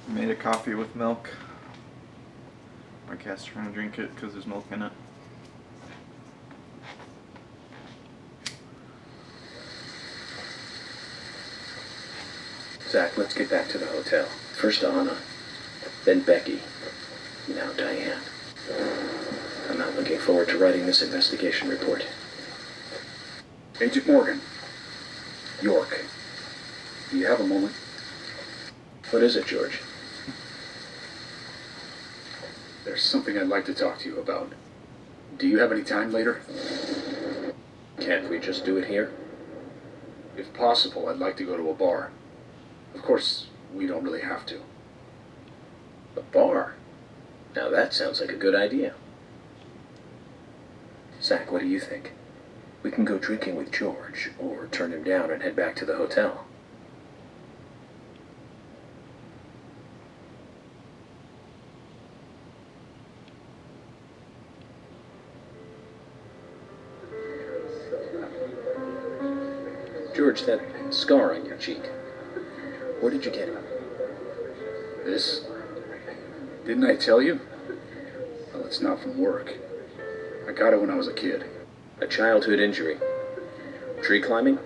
Made a coffee with milk. My cat's trying to drink it because there's milk in it. Zach, let's get back to the hotel. First Anna, then Becky, now Diane. I'm not looking forward to writing this investigation report. Agent Morgan. York. Do you have a moment? What is it, George? There's something I'd like to talk to you about. Do you have any time later? Can't we just do it here? If possible, I'd like to go to a bar. Of course, we don't really have to. A bar? Now that sounds like a good idea. Zach, what do you think? We can go drinking with George, or turn him down and head back to the hotel. George, that scar on your cheek, where did you get it? This? Didn't I tell you? Well, it's not from work. I got it when I was a kid. A childhood injury. Tree climbing?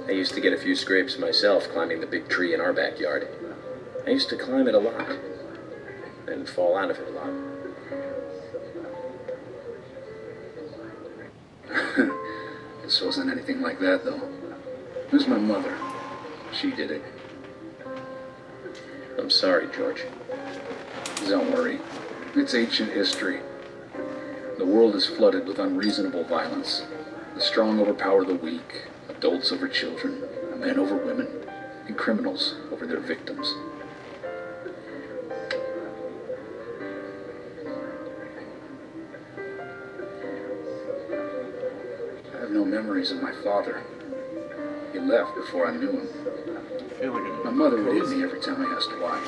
I used to get a few scrapes myself climbing the big tree in our backyard. I used to climb it a lot, and fall out of it a lot. This wasn't anything like that, though. It was my mother. She did it. I'm sorry, George. Don't worry. It's ancient history. The world is flooded with unreasonable violence. The strong overpower the weak, adults over children, men over women, and criminals over their victims. I have no memories of my father. He left before I knew him. I feel like My mother would hit me every time I asked why.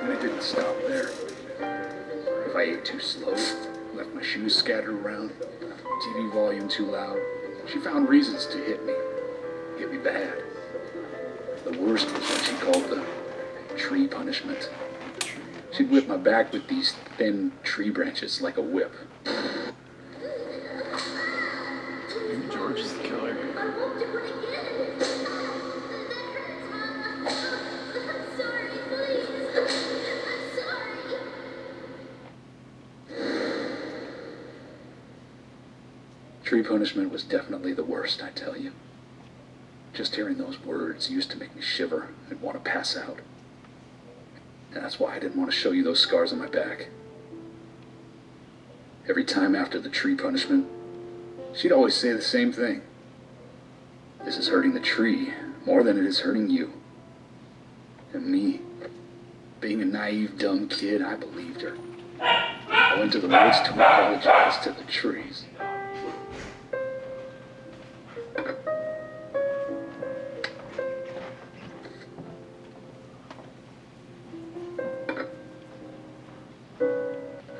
And it didn't stop there. If I ate too slow, left my shoes scattered around, TV volume too loud, she found reasons to hit me bad. The worst was what she called the tree punishment. She'd whip my back with these thin tree branches like a whip. George is the killer. Tree punishment was definitely the worst, I tell you. Just hearing those words used to make me shiver and want to pass out. And that's why I didn't want to show you those scars on my back. Every time after the tree punishment, she'd always say the same thing. This is hurting the tree more than it is hurting you. And me, being a naive, dumb kid, I believed her. I went to the woods to apologize to the trees.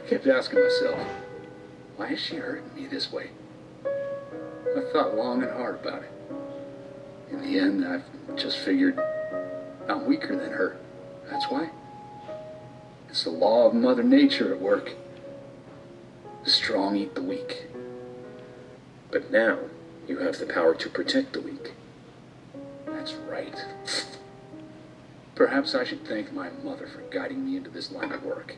I kept asking myself, why is she hurting me this way? I thought long and hard about it. In the end, I've just figured I'm weaker than her. That's why. It's the law of Mother Nature at work. The strong eat the weak. But now, you have the power to protect the weak. That's right. Perhaps I should thank my mother for guiding me into this line of work.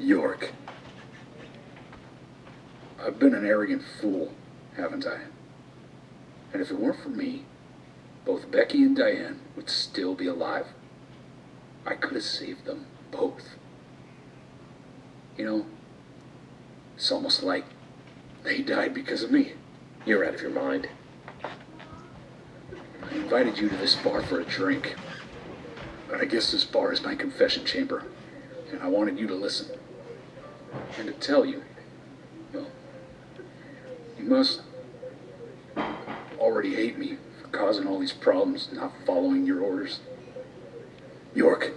York. I've been an arrogant fool, haven't I? And if it weren't for me, both Becky and Diane would still be alive. I could have saved them both. You know, it's almost like they died because of me. You're out of your mind. I invited you to this bar for a drink. But I guess this bar is my confession chamber, and I wanted you to listen. And to tell you, well, you must already hate me for causing all these problems, not following your orders. York,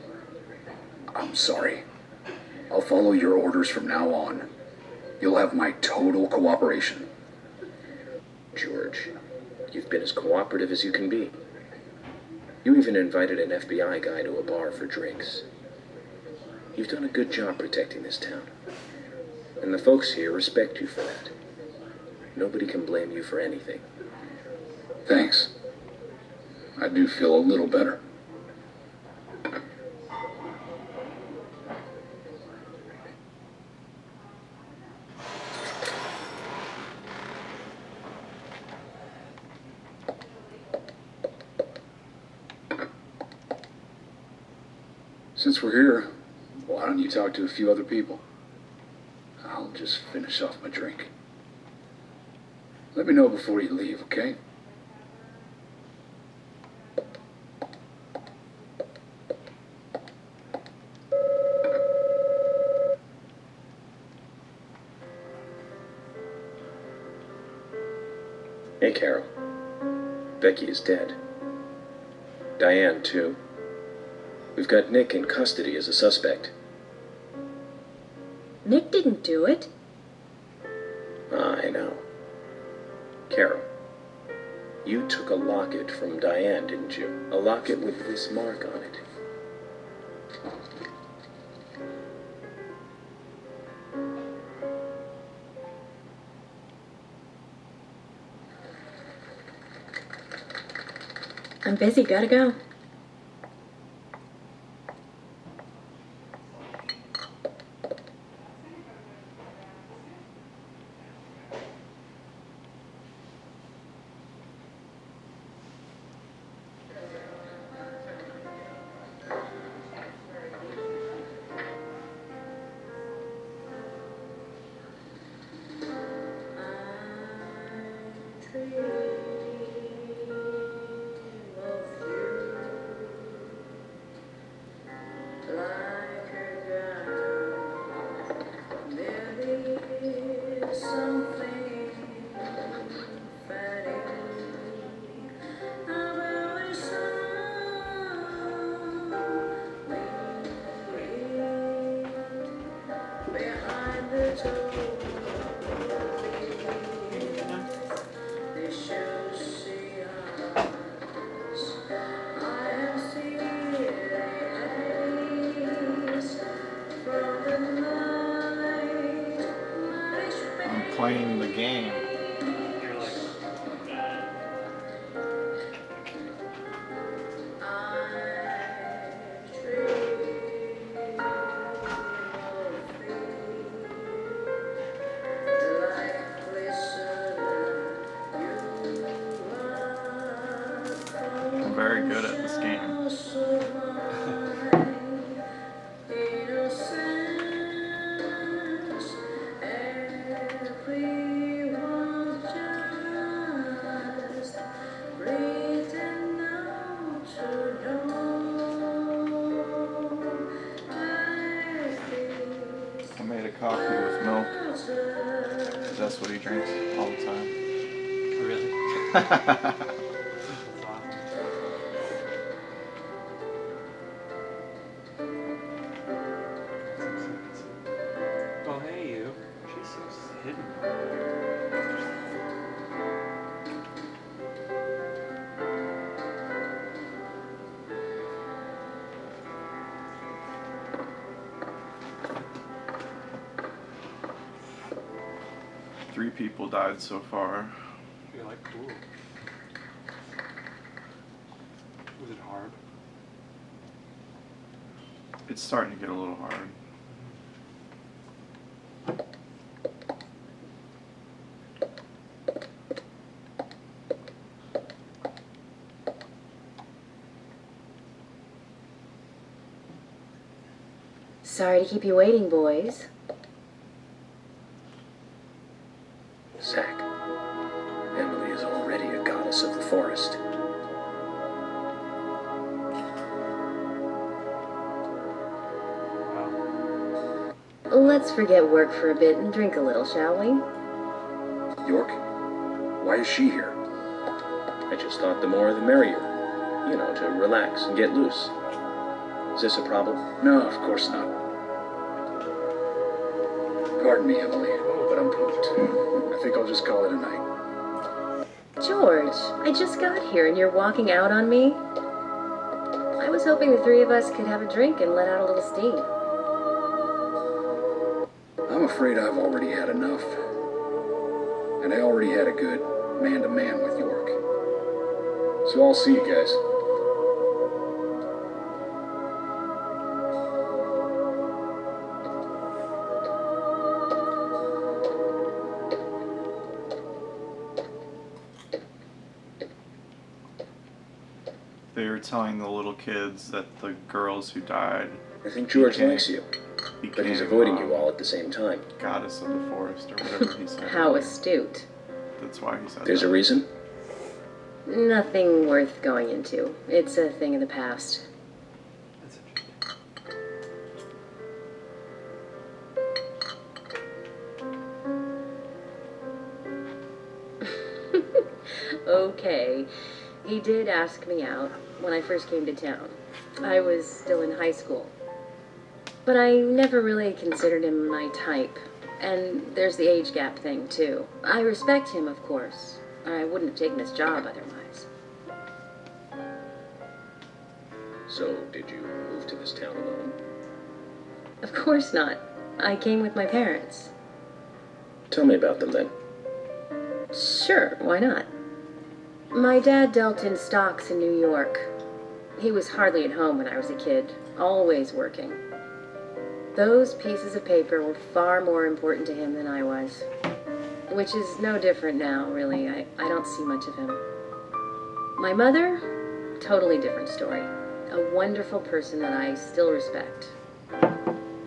I'm sorry. I'll follow your orders from now on. You'll have my total cooperation. George, you've been as cooperative as you can be. You even invited an FBI guy to a bar for drinks. You've done a good job protecting this town. And the folks here respect you for that. Nobody can blame you for anything. Thanks. I do feel a little better. Since we're here, why don't you talk to a few other people? I'll just finish off my drink. Let me know before you leave, okay? Hey, Carol. Becky is dead. Diane, too. We've got Nick in custody as a suspect. Nick didn't do it. I know. Carol, you took a locket from Diane, didn't you? A locket with this mark on it. I'm busy, gotta go. I'm playing the game. I'm very good at this game. I made a coffee with milk, 'cause that's what he drinks all the time. Really? That's awesome. Oh, hey, you. She's so hidden. Three people died so far. You're like, cool. Was it hard? It's starting to get a little hard. Sorry to keep you waiting, boys. Zach, Emily is already a goddess of the forest. Wow. Let's forget work for a bit and drink a little, shall we? York, why is she here? I just thought the more the merrier. You know, to relax and get loose. Is this a problem? No, of course not. Pardon me, Emily, but I'm pooped. I think I'll just call it a night. George, I just got here and you're walking out on me? I was hoping the three of us could have a drink and let out a little steam. I'm afraid I've already had enough. And I already had a good man-to-man with York. So I'll see you guys. They were telling the little kids that the girls who died I think George became- likes you, but he's became, avoiding you all at the same time. goddess of the forest, or whatever he said. How astute. That's why he said There's that. a reason? Nothing worth going into. It's a thing of the past. That's interesting. Okay. He did ask me out when I first came to town. I was still in high school. But I never really considered him my type. And there's the age gap thing, too. I respect him, of course. I wouldn't have taken his job otherwise. So, did you move to this town alone? Of course not. I came with my parents. Tell me about them then. Sure, why not? My dad dealt in stocks in New York. He was hardly at home when I was a kid, always working. Those pieces of paper were far more important to him than I was. Which is no different now, really. I don't see much of him. My mother? Totally different story. A wonderful person that I still respect.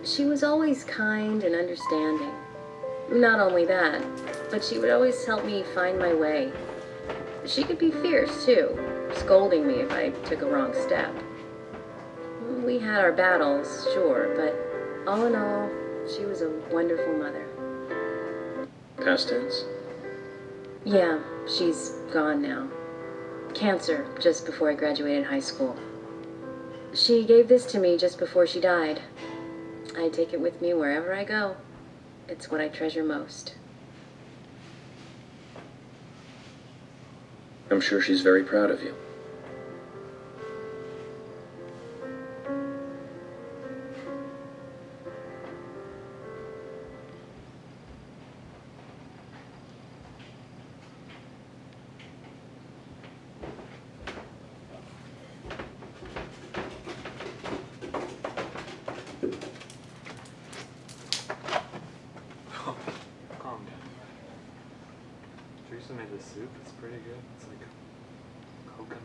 She was always kind and understanding. Not only that, but she would always help me find my way. She could be fierce, too, scolding me if I took a wrong step. We had our battles, sure, but all in all, she was a wonderful mother. Past tense? Yeah, she's gone now. Cancer, just before I graduated high school. She gave this to me just before she died. I take it with me wherever I go. It's what I treasure most. I'm sure she's very proud of you. Calm down. Teresa made the soup. It's pretty good. It's like coconut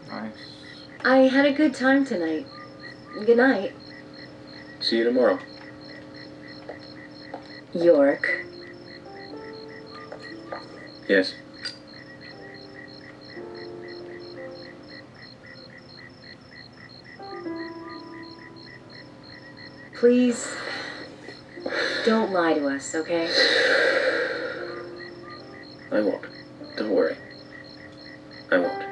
something. Nice. I had a good time tonight. Good night, See you tomorrow. York. Yes. Please, don't lie to us, okay? I won't. Don't worry. I won't.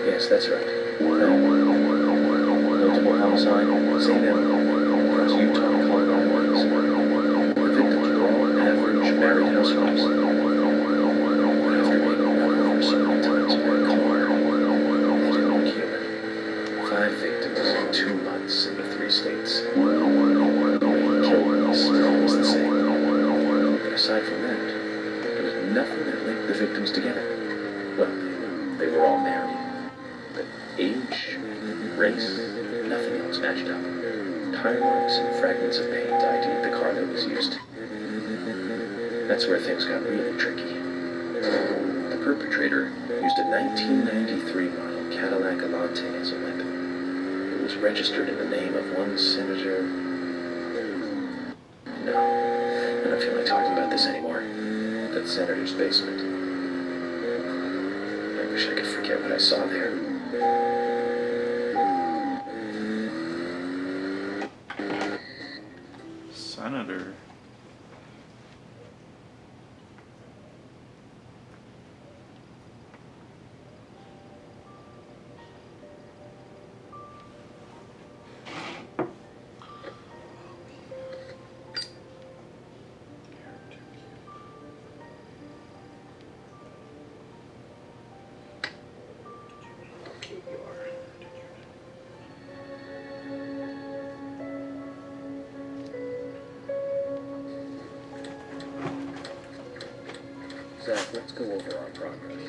Yes, that's right. Notable homicide, same MO. Utah coroner warns the victims were all average married housewives. But after being run over several times by a car, they didn't care. 5 victims in 2 months in the 3 states. The way he killed was always the same. But aside from that, there was nothing that linked the victims together. Well, they were all married. But age, race, nothing else matched up. Tire marks and fragments of paint ID'd the car that was used. That's where things got really tricky. The perpetrator used a 1993 model Cadillac Elante as a weapon. It was registered in the name of one Senator... No, I don't feel like talking about this anymore. That senator's basement. I wish I could forget what I saw there. Senator. Zach, let's go over our progress.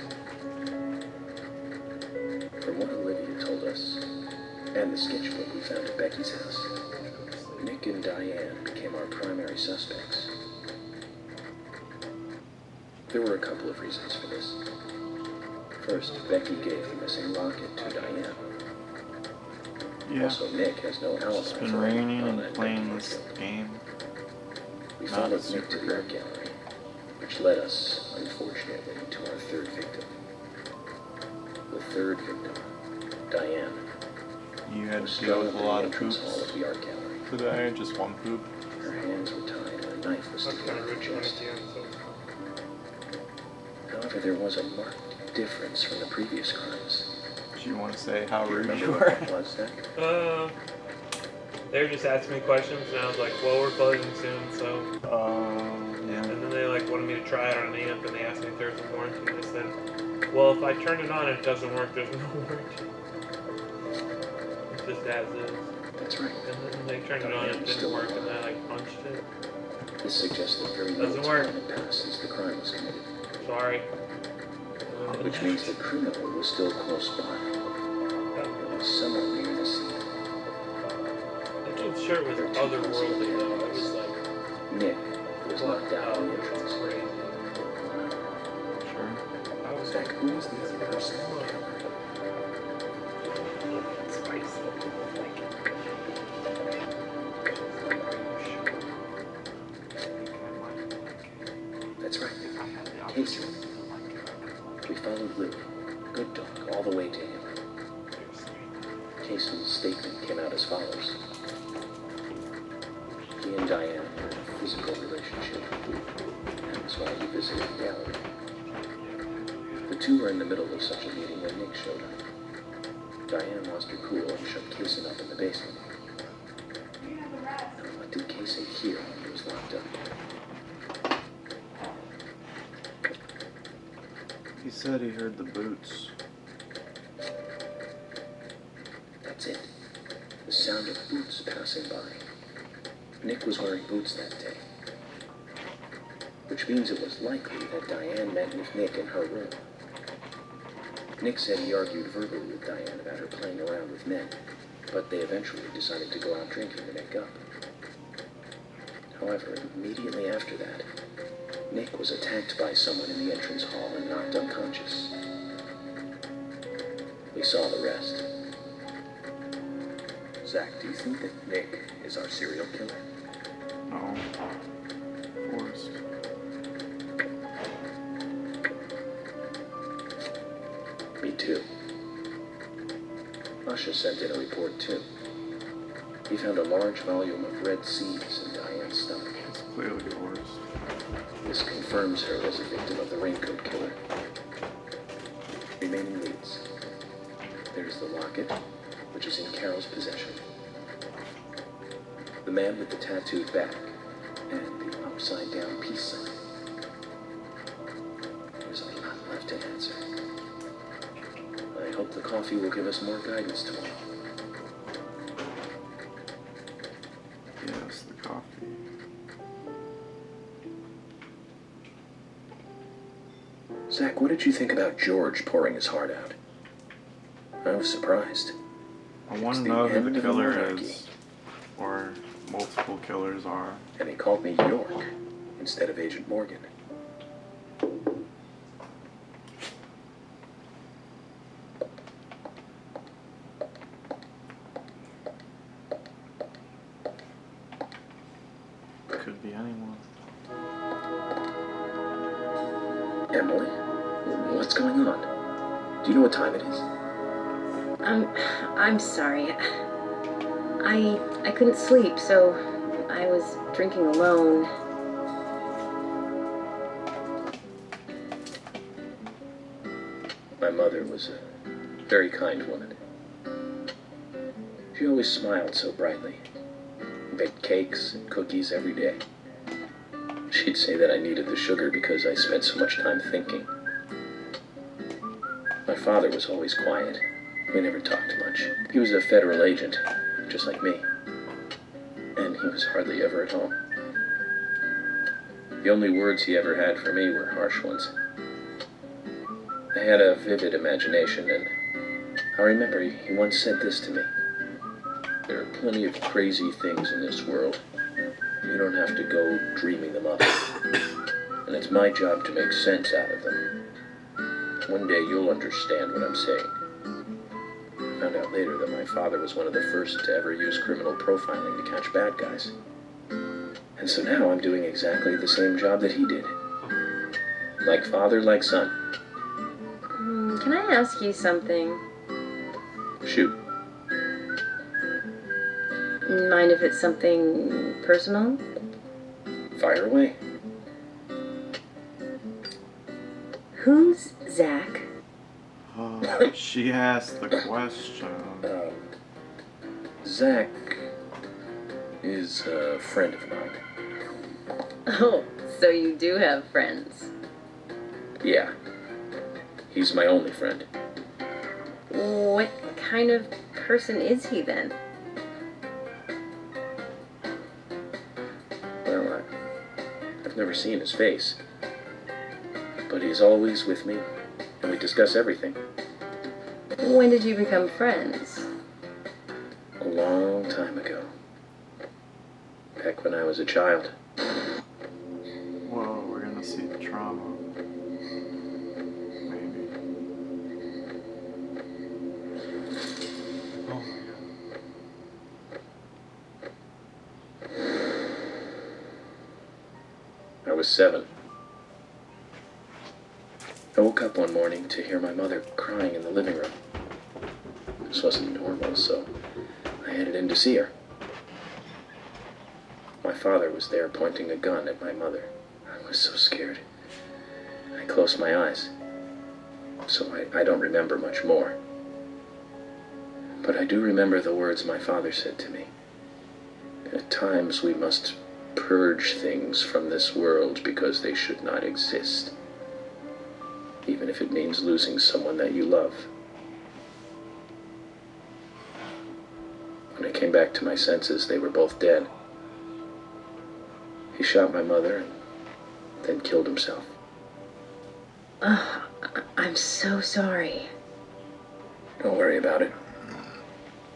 From what Olivia told us, and the sketchbook we found at Becky's house, Nick and Diane became our primary suspects. There were a couple of reasons for this. First, Becky gave the missing locket to Diane. Yeah. Also, Nick has no alibi. It's been for raining on and that playing Becky this kill. game. We Not followed super Nick to the good. art gallery, which led us, unfortunately, to our 3rd victim. The 3rd victim, Diane, You had was to deal strung with up a in the lot of entrance hall poops of the art gallery. today, just one poop. Her hands were tied and a knife was That's sticking kind out of of her rich chest. at the end, so. However, there was a marked difference from the previous crimes. Do you want to say how Do you rude remember you what were? that was, Zach? They were just asking me questions, and I was like, well, we're closing soon, so. Yeah. And then they like wanted me to try it on an amp, and they asked me if there was a warranty. And I said, well, if I turn it on and it doesn't work, there's no warranty. It's just as is. That's right. And then they turned it on and it didn't work, and I like punched it. This suggests that very little Doesn't work. time had passed since the crime was committed, Sorry. which means the criminal was still close by. It was somewhere near the scene. That dude's shirt was otherworldly, though. It was like, Nick was knocked out in the it's entrance. crazy. Sure. I was Zach, like, who was the other person in the gallery? spicy. That's right. Casey. We followed Luke, good dog, all the way to him. Casey's statement came out as follows. He and Diane had a physical relationship. That's why he visited the gallery. The two were in the middle of such a meeting when Nick showed up. Diane lost her cool and shut Casey up in the basement. Now, what did Casey hear when he was locked up? He said he heard the boots. That's it. The sound of boots passing by. Nick was wearing boots that day. Which means it was likely that Diane met with Nick in her room. Nick said he argued verbally with Diane about her playing around with men, but they eventually decided to go out drinking to make up. However, immediately after that, Nick was attacked by someone in the entrance hall and knocked unconscious. We saw the rest. Zach, do you think that Nick is our serial killer? No. Forced. Me too. Asha sent in a report too. He found a large volume of red seeds in Diane's stomach. It's clearly forced. This confirms her as a victim of the raincoat killer. Remaining leads. There's the locket, which is in Carol's possession. The man with the tattooed back and the upside down peace sign. There's a lot left to answer. I hope the coffee will give us more guidance tomorrow. Yes, the coffee. Zach, what did you think about George pouring his heart out? I was surprised. I want It's to the know who end the of the killer monarchy. is, or multiple killers are. And he called me York instead of Agent Morgan. Could be anyone. Emily, what's going on? Do you know what time it is? I'm sorry. I couldn't sleep, so I was drinking alone. My mother was a very kind woman. She always smiled so brightly. Baked cakes and cookies every day. She'd say that I needed the sugar because I spent so much time thinking. My father was always quiet. We never talked much. He was a federal agent, just like me. And he was hardly ever at home. The only words he ever had for me were harsh ones. I had a vivid imagination, and I remember he once said this to me. There are plenty of crazy things in this world. You don't have to go dreaming them up. And it's my job to make sense out of them. One day you'll understand what I'm saying. I found out later that my father was one of the first to ever use criminal profiling to catch bad guys. And so now I'm doing exactly the same job that he did. Like father, like son. Can I ask you something? Shoot. Mind if it's something personal? Fire away. Who's Zach? Oh, she asked the question. Zach is a friend of mine. Oh, so you do have friends. Yeah. He's my only friend. What kind of person is he then? Well, I've never seen his face. But he's always with me, and we discuss everything. When did you become friends? A long time ago. Back when I was a child. Whoa, we're gonna see the trauma. Maybe. Oh my god. I was 7. I woke up one morning to hear my mother crying in the living room. This wasn't normal, so I headed in to see her. My father was there pointing a gun at my mother. I was so scared. I closed my eyes, so I don't remember much more. But I do remember the words my father said to me. At times we must purge things from this world because they should not exist. Even if it means losing someone that you love. When I came back to my senses, they were both dead. He shot my mother and then killed himself. I'm so sorry. Don't worry about it.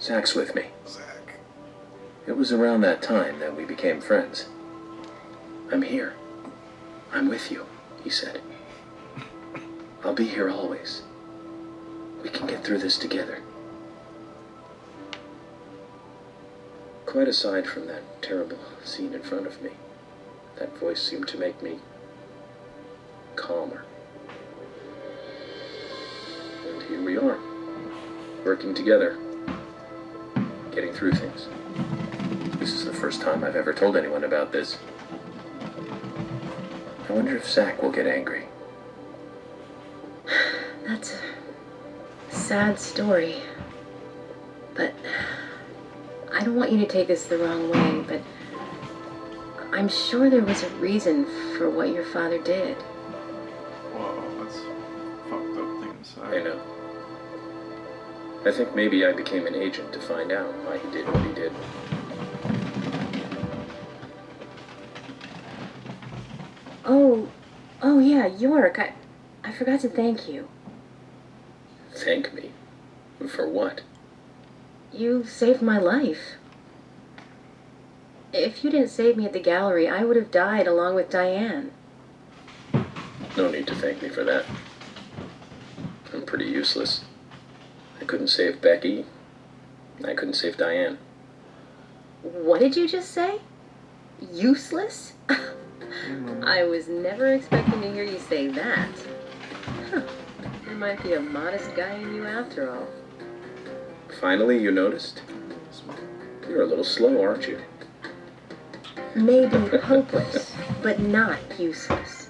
Zach's with me. Zach. It was around that time that we became friends. I'm here. I'm with you, he said. I'll be here always. We can get through this together. Quite aside from that terrible scene in front of me, that voice seemed to make me calmer. And here we are, working together, getting through things. This is the first time I've ever told anyone about this. I wonder if Zach will get angry. That's a sad story. But I I don't want you to take this the wrong way, but I'm sure there was a reason for what your father did. Whoa, that's fucked up thing to say. I know. I think maybe I became an agent to find out why he did what he did. Oh yeah, York, I forgot to thank you. Thank me? For what? You saved my life. If you didn't save me at the gallery, I would have died along with Diane. No need to thank me for that. I'm pretty useless. I couldn't save Becky. I couldn't save Diane. What did you just say? Useless? I was never expecting to hear you say that. Huh. There might be a modest guy in you after all. Finally, you noticed? You're a little slow, aren't you? Maybe hopeless, but not useless.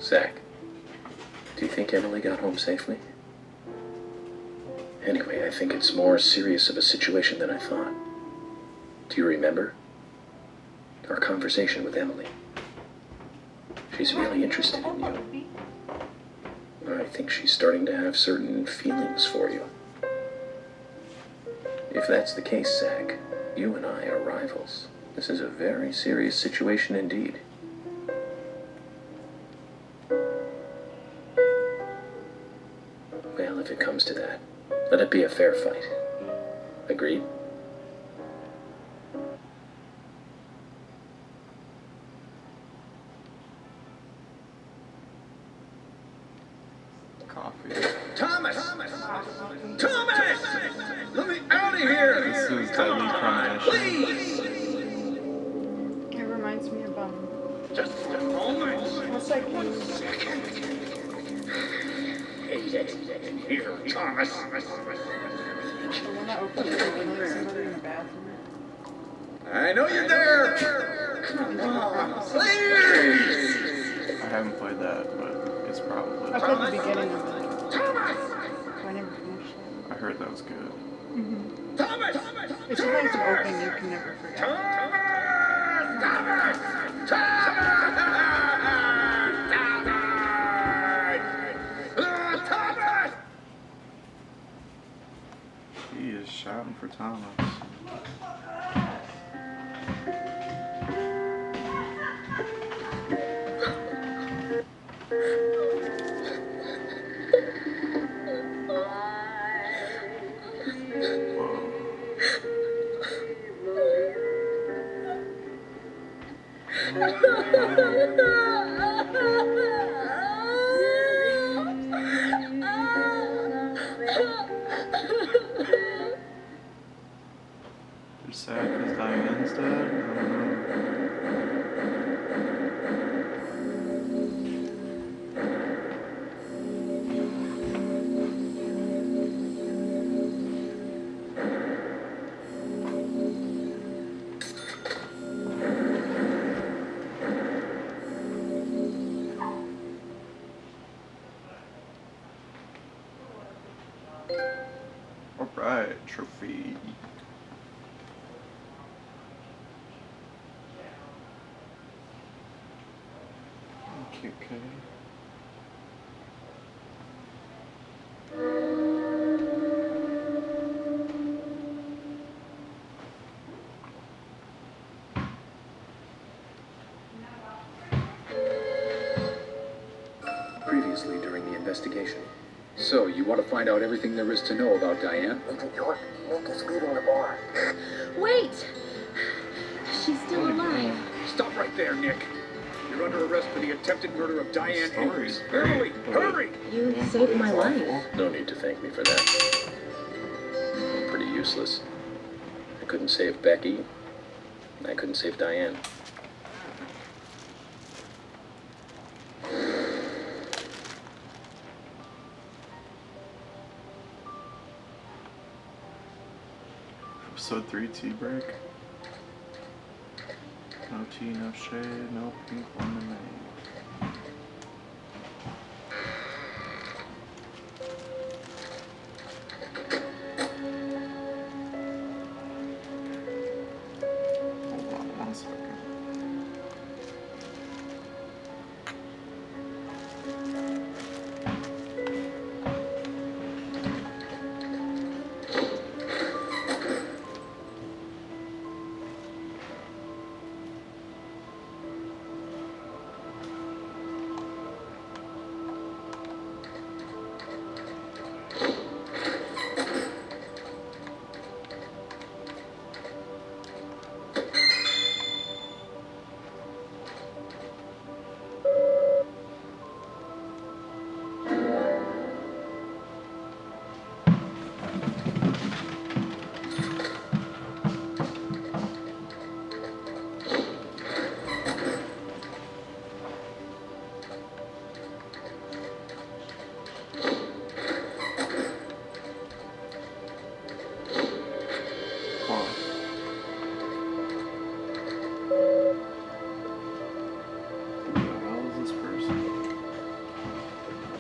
Zach, do you think Emily got home safely? Anyway, I think it's more serious of a situation than I thought. Do you remember? Our conversation with Emily. She's really interested in you. I think she's starting to have certain feelings for you. If that's the case, Zach, you and I are rivals. This is a very serious situation indeed. Well, if it comes to that, let it be a fair fight. Agreed? Coffee. Thomas! Thomas! Let me out of here! This is Deadly Premonition. Please! It reminds me of Just a moment. what's like One second. Here, Thomas. the one that opens the window to somebody in the bathroom. I know you're there. Come on, please. I haven't played that, but it's probably. I played the beginning of it. Thomas! So I never finished it. I heard that was good. Thomas! If you want to open, you can never forget. Thomas! Thomas! He is shouting for Thomas. You're sad because Diane's dead? I don't know. Alright, trophy. Okay. Previously during the investigation. So, you want to find out everything there is to know about Diane? Agent York, Nick is leaving the bar. Wait! She's still alive. Stop right there, Nick. You're under arrest for the attempted murder of Diane Story's Andrews. great. Hurry! Hurry! You saved my life. No need to thank me for that. I'm pretty useless. I couldn't save Becky. I couldn't save Diane. Episode 3 tea break. No tea, no shade, no pink lemonade.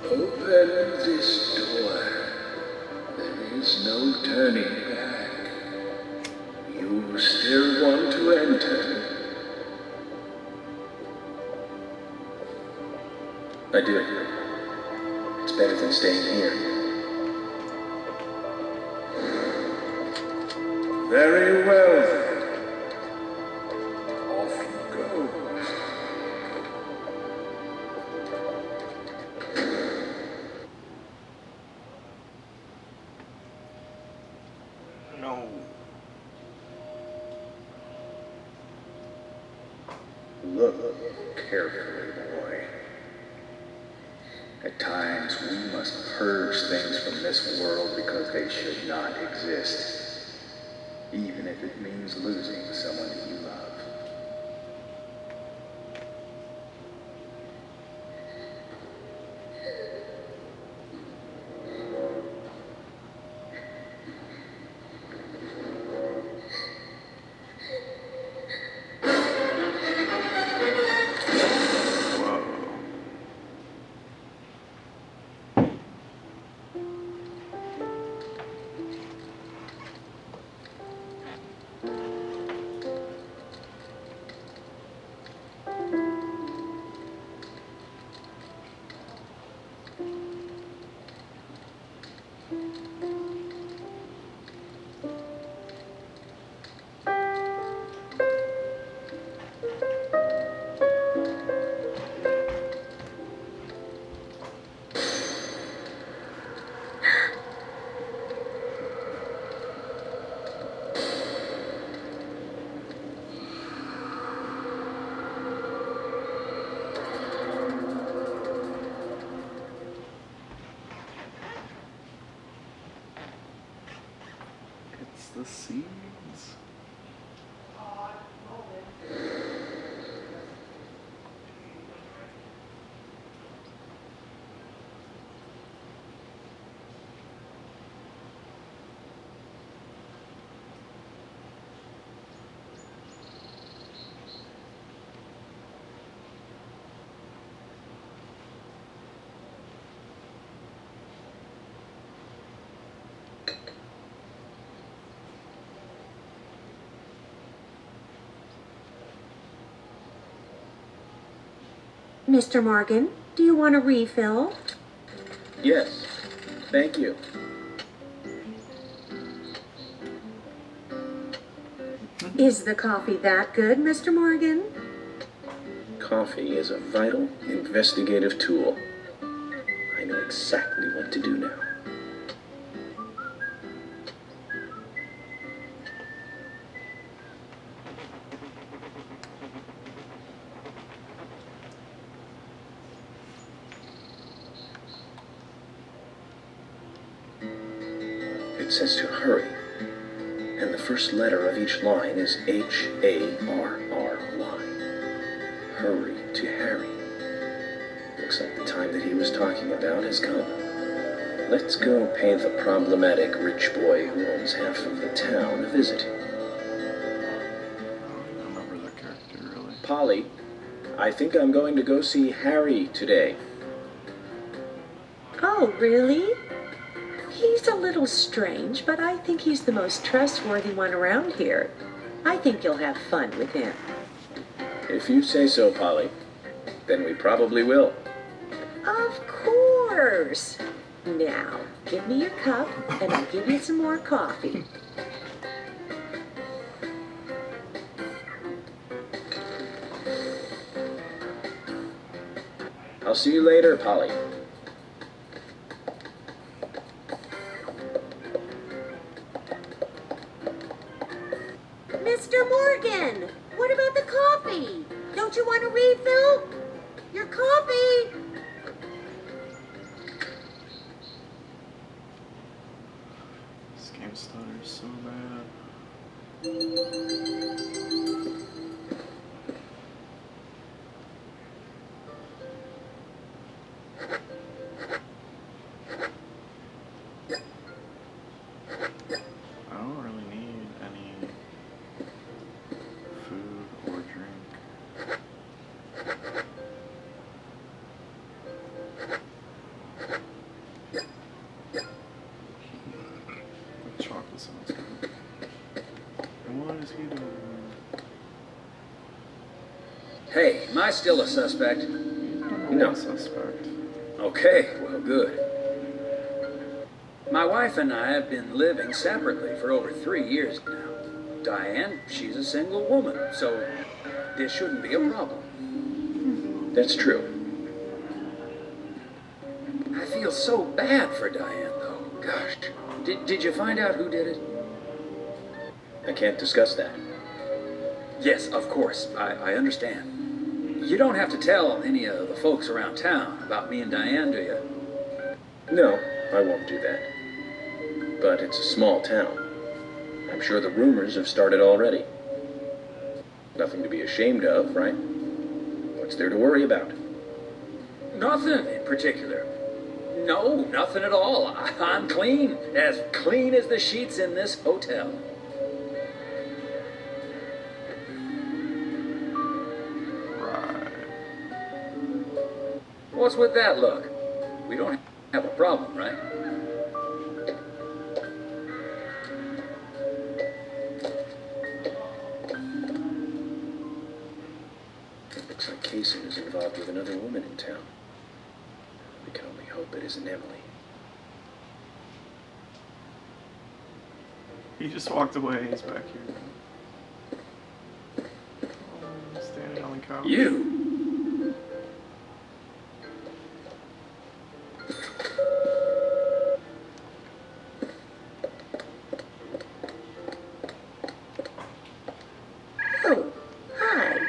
Open this door. There is no turning back. You still want to enter? I do. It's better than staying here. Very well then. Off you go. No. Look carefully, boy. At times, we must purge things from this world because they should not exist, even if it means losing someone that you love. It's the seeds. Mr. Morgan, do you want a refill? Yes, thank you. Is the coffee that good, Mr. Morgan? Coffee is a vital investigative tool. I know exactly what to do now. It says to hurry, and the first letter of each line is H-A-R-R-Y. Hurry to Harry. Looks like the time that he was talking about has come. Let's go pay the problematic rich boy who owns half of the town a visit. I don't remember that character really. Polly, I think I'm going to go see Harry today. Oh, really? He's a little strange, but I think he's the most trustworthy one around here. I think you'll have fun with him. If you say so, Polly, then we probably will. Of course. Now, give me your cup, and I'll give you some more coffee. I'll see you later, Polly. Mr. Morgan, what about the coffee? Don't you want a refill? Your coffee! This game stutters so bad. I don't really need any food or drink. I still a suspect? No. Suspect. Okay, well, good. My wife and I have been living separately for over 3 years now. Diane, she's a single woman, so this shouldn't be a problem. That's true. I feel so bad for Diane, though. Gosh. Did you find out who did it? I can't discuss that. Yes, of course. I understand. You don't have to tell any of the folks around town about me and Diane, do you? No, I won't do that. But it's a small town. I'm sure the rumors have started already. Nothing to be ashamed of, right? What's there to worry about? Nothing in particular. No, nothing at all. I'm clean. As clean as the sheets in this hotel. Right. What's with that look? We don't have a problem, right? It looks like Casey is involved with another woman in town. We can only hope it isn't Emily. He just walked away. He's back here. Oh, standing on the couch. You? Oh, hi.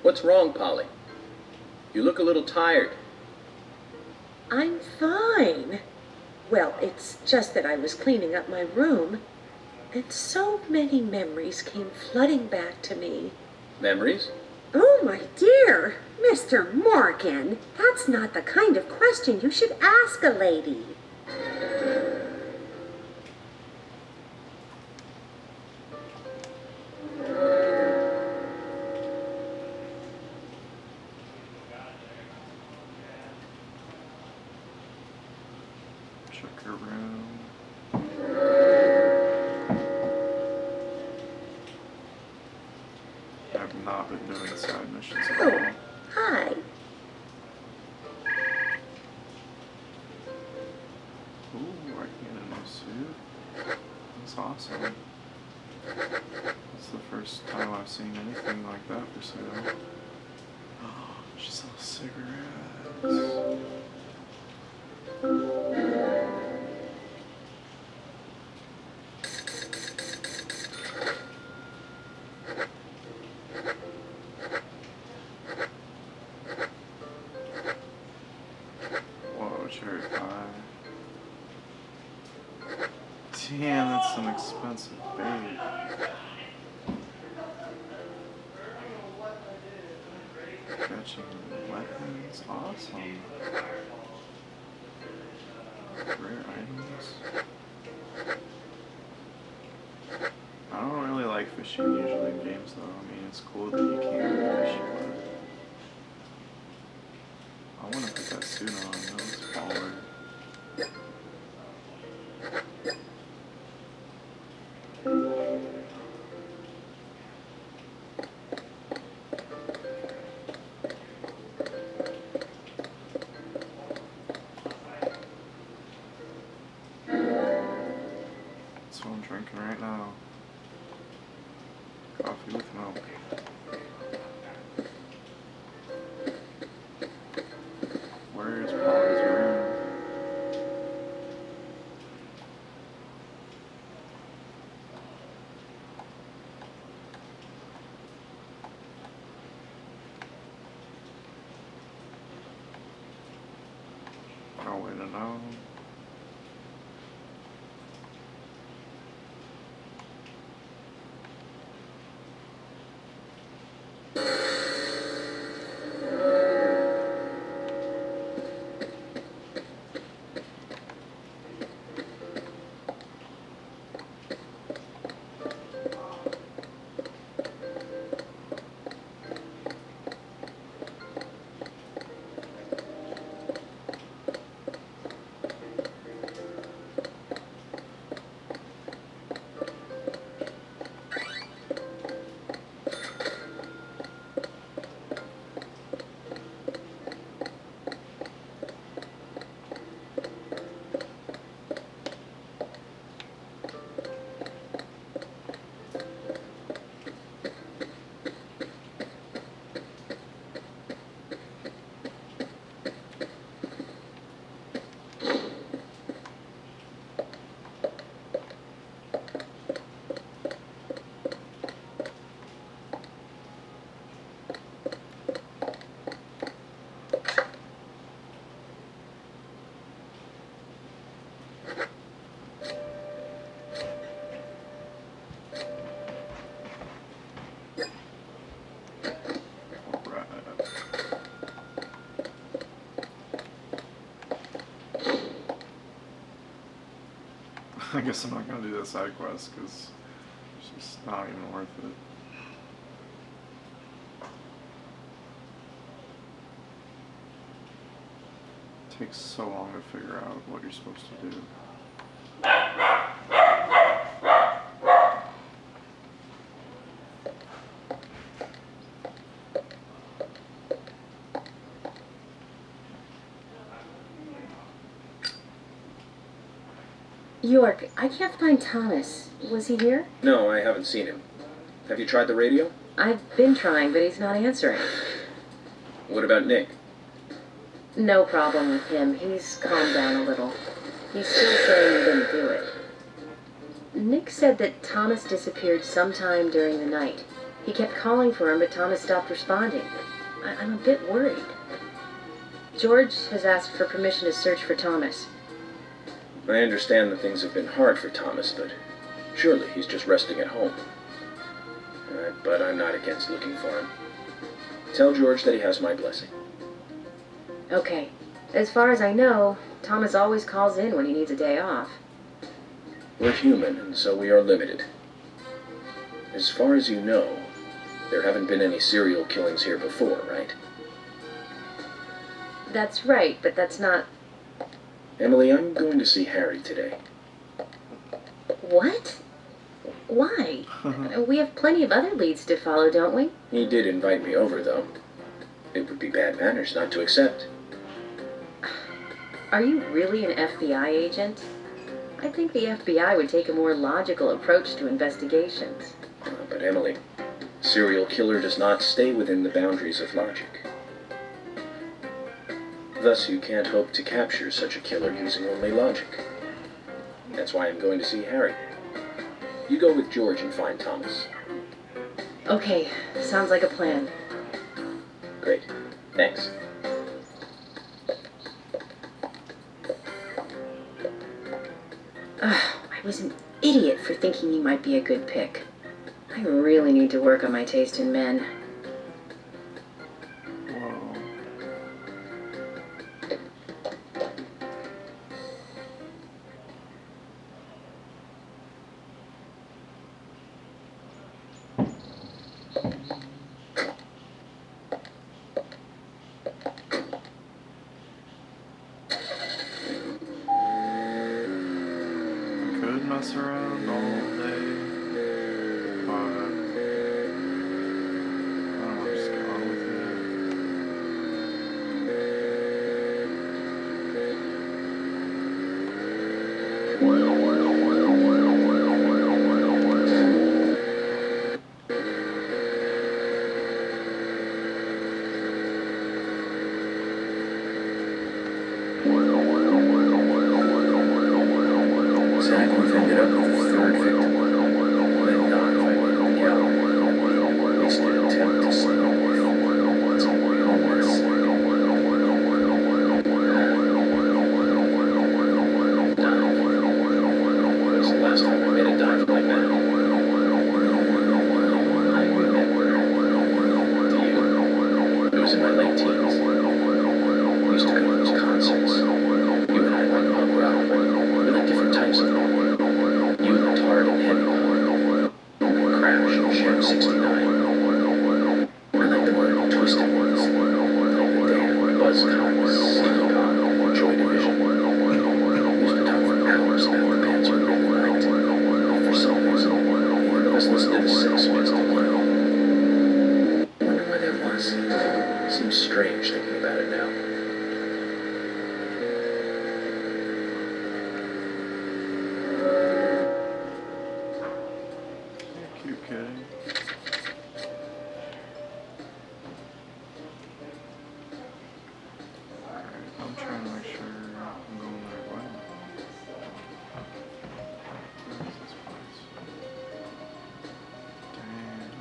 What's wrong, Polly? You look a little tired. I'm fine. Well, it's just that I was cleaning up my room, and so many memories came flooding back to me. Memories? Oh, my dear, Mr. Morgan, that's not the kind of question you should ask a lady. Check her room. I've not been doing side missions at all. Oh, hi. Ooh, I can get a new suit. That's awesome. That's the first time I've seen anything like that for sale. Oh, she sells cigarettes. Whoa, cherry pie. Damn, that's some expensive bait. Catching weapons, awesome. Rare items. I don't really like fishing usually in games though. I mean, it's cool that you can fish, but I want to put that suit on. That looks baller. That's what I'm drinking right now. Coffee with milk. Where's Paul's room? No way to know. I guess I'm not gonna do that side quest because it's just not even worth it. It takes so long to figure out what you're supposed to do. York, I can't find Thomas. Was he here? No, I haven't seen him. Have you tried the radio? I've been trying, but he's not answering. What about Nick? No problem with him. He's calmed down a little. He's still saying he didn't do it. Nick said that Thomas disappeared sometime during the night. He kept calling for him, but Thomas stopped responding. I'm a bit worried. George has asked for permission to search for Thomas. I understand that things have been hard for Thomas, but surely he's just resting at home. But I'm not against looking for him. Tell George that he has my blessing. Okay. As far as I know, Thomas always calls in when he needs a day off. We're human, and so we are limited. As far as you know, there haven't been any serial killings here before, right? That's right, but that's not... Emily, I'm going to see Harry today. What? Why? We have plenty of other leads to follow, don't we? He did invite me over, though. It would be bad manners not to accept. Are you really an FBI agent? I think the FBI would take a more logical approach to investigations. But Emily, serial killer does not stay within the boundaries of logic. Thus, you can't hope to capture such a killer using only logic. That's why I'm going to see Harry. You go with George and find Thomas. Okay, sounds like a plan. Great. Thanks. I was an idiot for thinking you might be a good pick. I really need to work on my taste in men. Whoa. Could mess around all day, but I don't know, just get on with it. Zach ended up with the third victim. Then died by one of the gallery. Wasted attempt to sleep. It's a real mess. Dive. When was the last time I made a dive like that? I remember. Do you? It was in my late teens. We used to go to those concerts. You and I like punk rock, but we like different types of punk. You looked hard and heavy punk. Crash and Sham 69. I like the more twisted ones. Like the Damned, Buzzcocks, Iggy Pop, Joy Division. We used to talk for hours about the bands we really liked. But for some reason, neither of us listened to the Sex Pistols. Wonder why that was. Seems strange thinking about it now. Cute kitty. Alright, I'm trying to make sure I'm going the right way. Where is this place? Damn.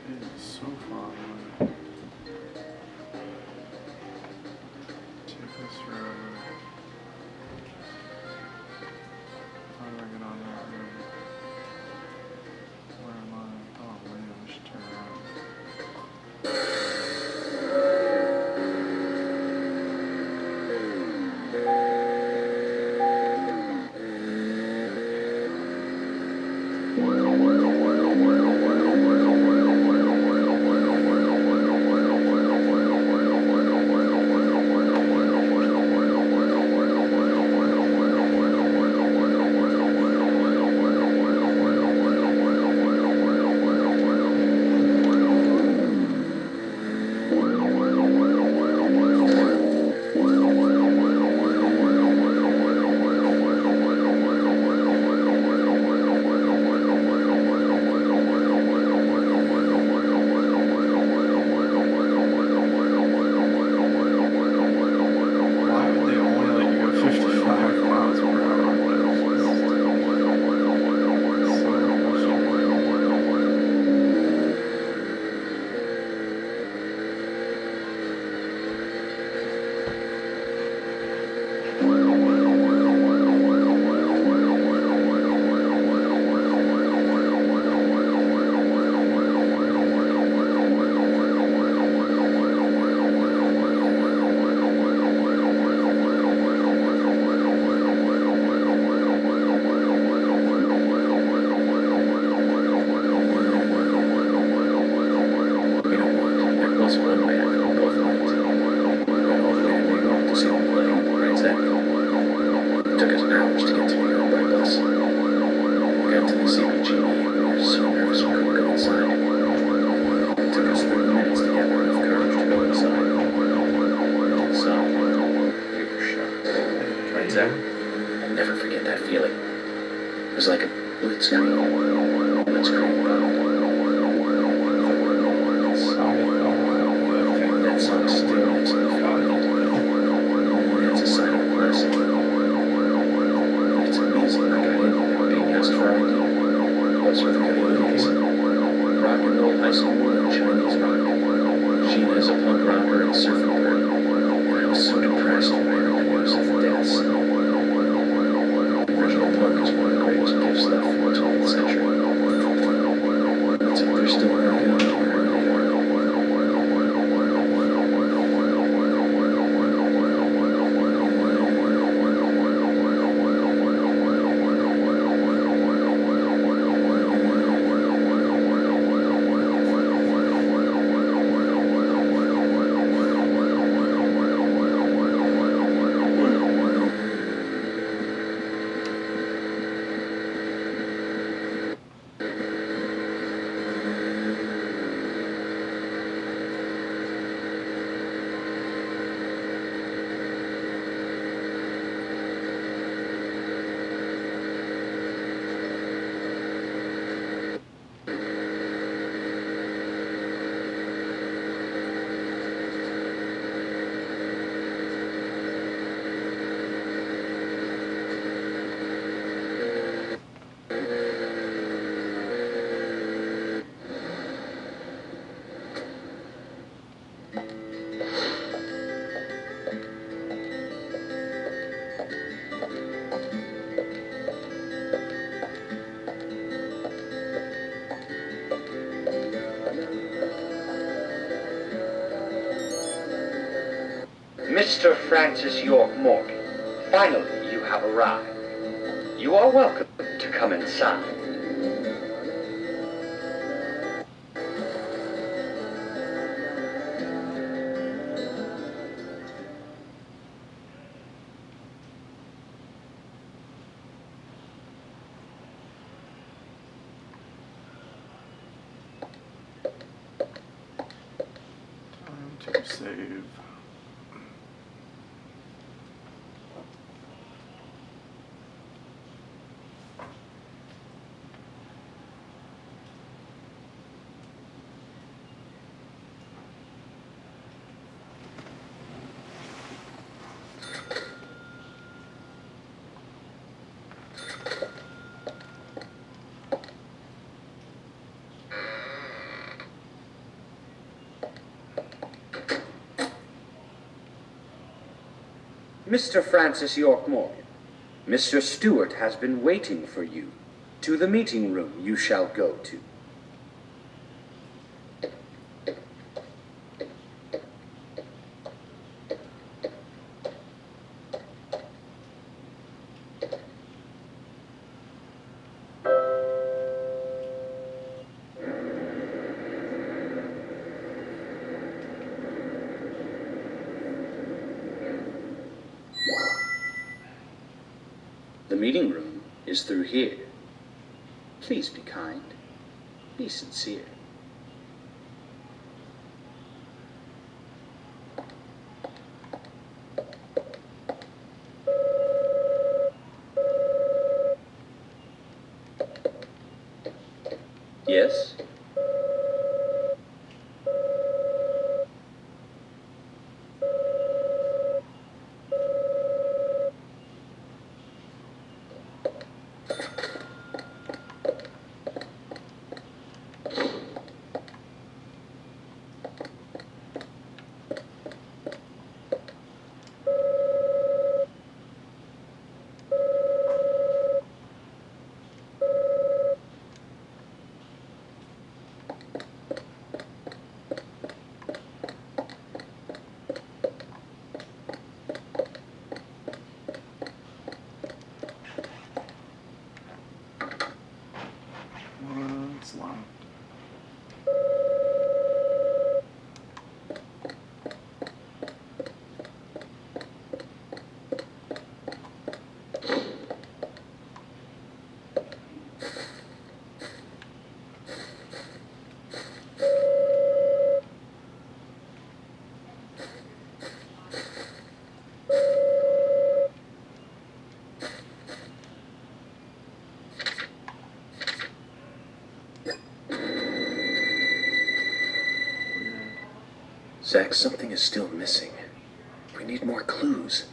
It is so far away. Take this road. How do I get on that road? Where am I? Oh man, I should turn around. Turns out, I'll never forget that feeling. It was like a blitzkrieg. Blitzkrieg bomb. That song still makes me feel it. It's a sign of blessing. It's amazing I got in being asked for ID. Those were the good days. Rock and roll high school and Chinese rock. Sheena is a punk rocker and surfing bird. And I was so depressed when I heard the news of the deaths. Original punk is one of the greatest gifts left from the 20th century. It's like they're still working on it. Mr. Francis York Morgan, finally you have arrived. You are welcome to come inside. Time to save. Mr. Francis York Morgan, Mr. Stewart has been waiting for you. To the meeting room you shall go to. The meeting room is through here. Please be kind. Be sincere. Yes? Zach, something is still missing. We need more clues.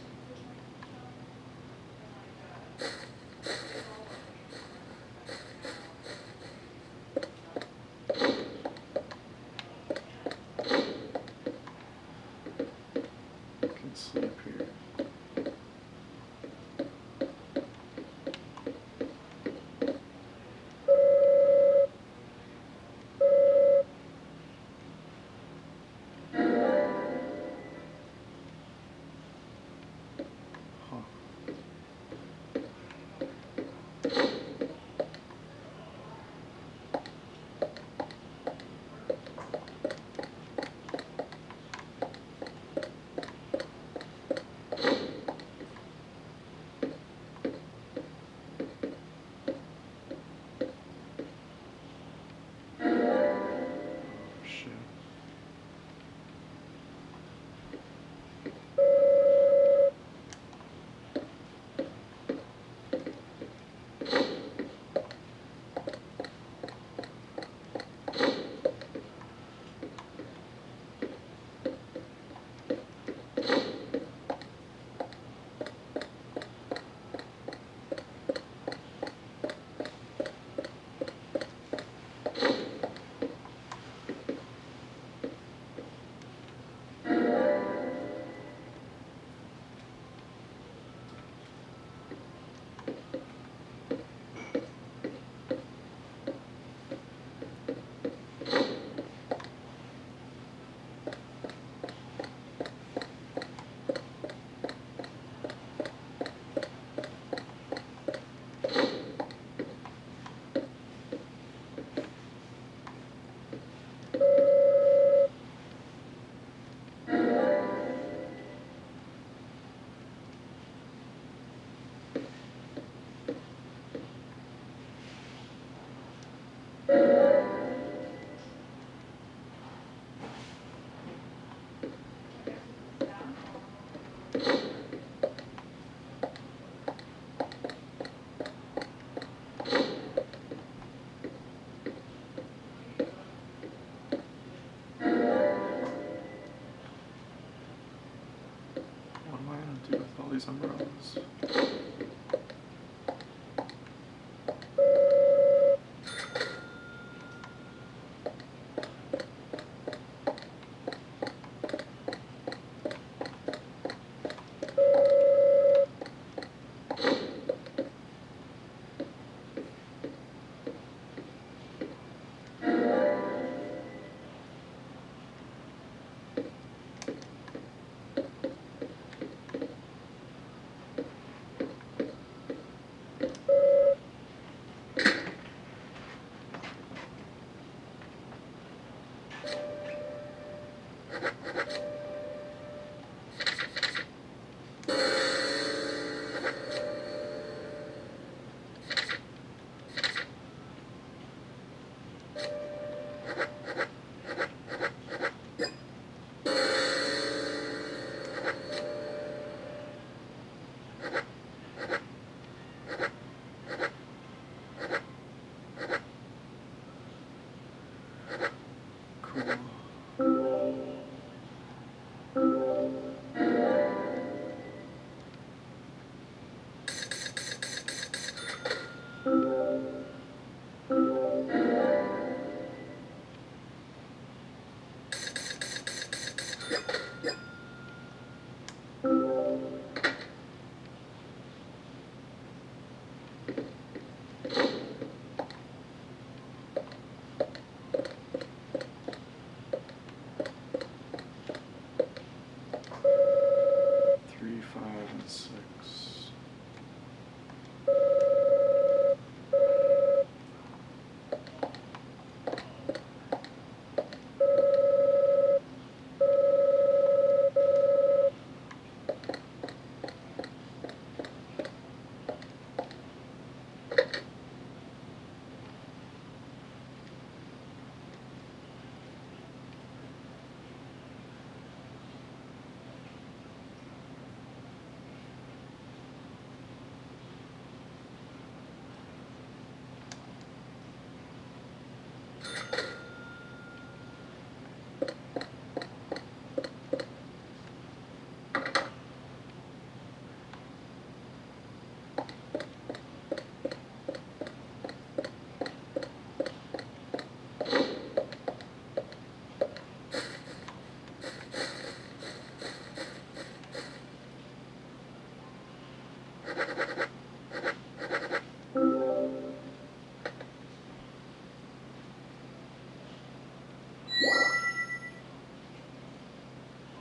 I can sleep here. Huh. Shit. What am I gonna do with all these umbrellas?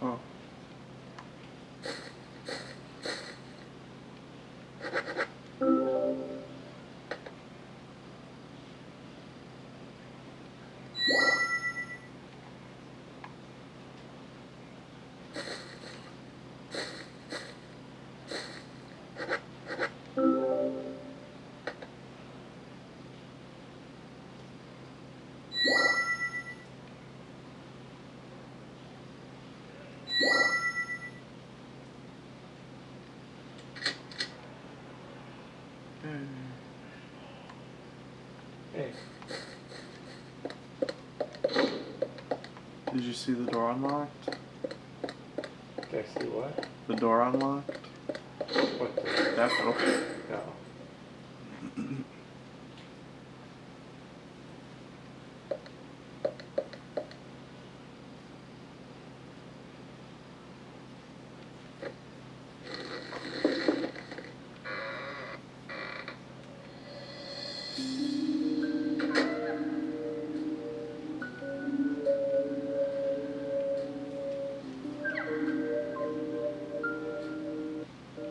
Oh. Hey. Did you see the door unlocked? Did I see what? The door unlocked? What the? That open. No.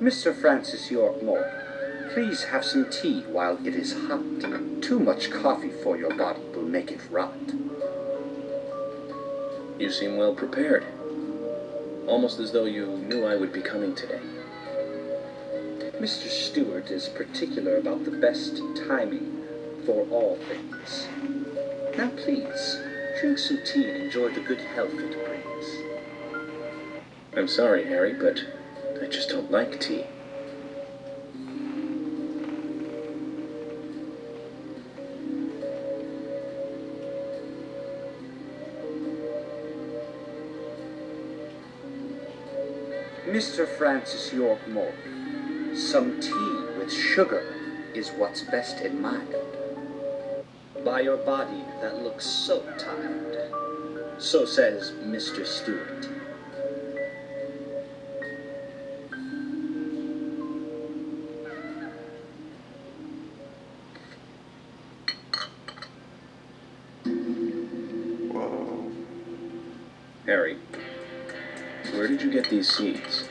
Mr. Francis York Morgan, please have some tea while it is hot. Too much coffee for your body will make it rot. You seem well prepared. Almost as though you knew I would be coming today. Mr. Stewart is particular about the best timing for all things. Now please, drink some tea and enjoy the good health it brings. I'm sorry, Harry, but I just don't like tea. Mr. Francis York Morgan, some tea with sugar is what's best admired. By your body that looks so tired. So says Mr. Stewart. Whoa. Harry, where did you get these seeds?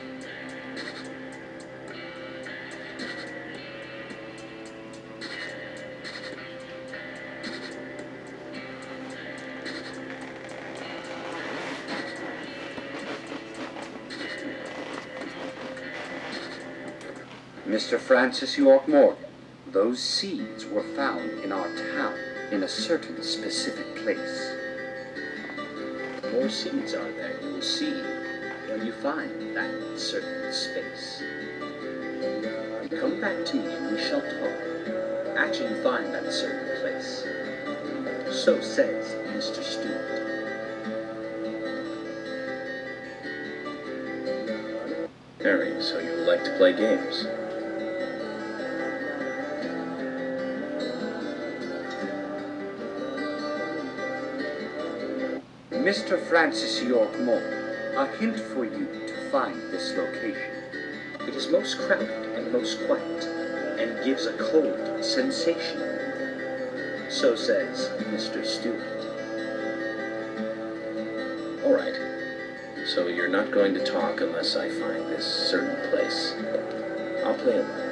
Mr. Francis York Morgan, those seeds were found in our town in a certain specific place. More seeds are there, you will see, when you find that certain space. Come back to me and we shall talk, after you find that certain place. So says Mr. Stewart. Harry, so you like to play games? Mr. Francis York Morgan, a hint for you to find this location. It is most crowded and most quiet, and gives a cold sensation. So says Mr. Stewart. All right. So you're not going to talk unless I find this certain place. I'll play along.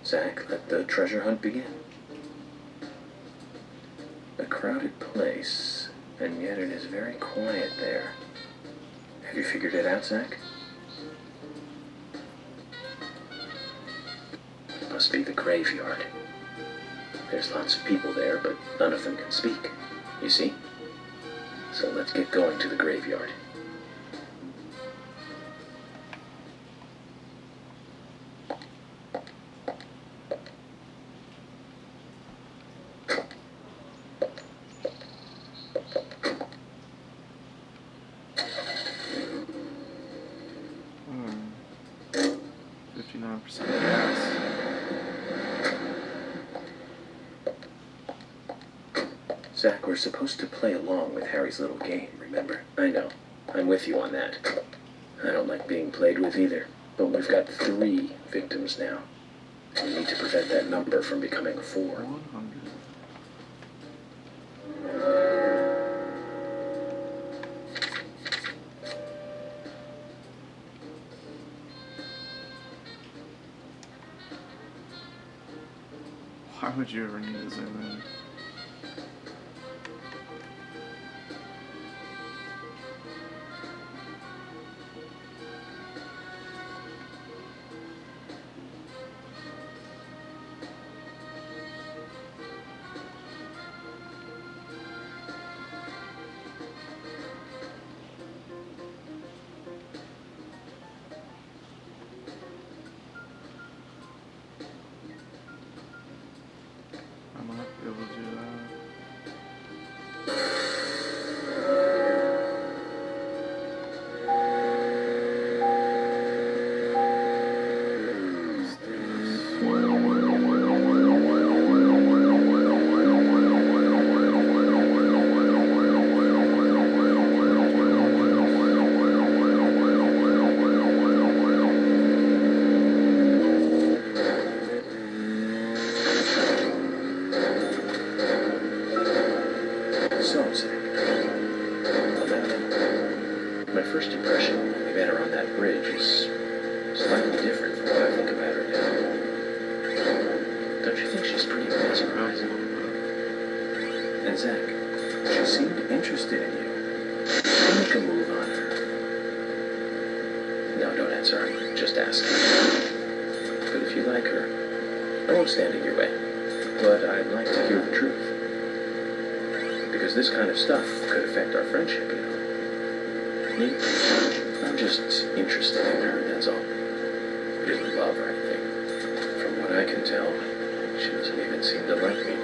Zach, let the treasure hunt begin. A crowded place, And yet it is very quiet there. Have you figured it out, Zach? It must be the graveyard. There's lots of people there, but none of them can speak. You see? So let's get going to the graveyard. Hmm. 59% gas. Zach, we're supposed to play along with Harry's little game, remember? I know. I'm with you on that. I don't like being played with either. But we've got 3 victims now. We need to prevent that number from becoming 4. 100. Why would you ever need to zoom in? I might be able to do that. So, Zach. Well, my first impression when we met her on that bridge is slightly different from what I think about her now. Don't you think she's pretty mesmerizing? And Zach, she seemed interested in you. Can make a move on her? No, don't answer. I'm just asking. But if you like her, I won't stand in your way. But I'd like to hear the truth. Because this kind of stuff could affect our friendship, you know. Me? I'm just interested in her, that's all. We didn't love or anything. From what I can tell, she doesn't even seem to like me.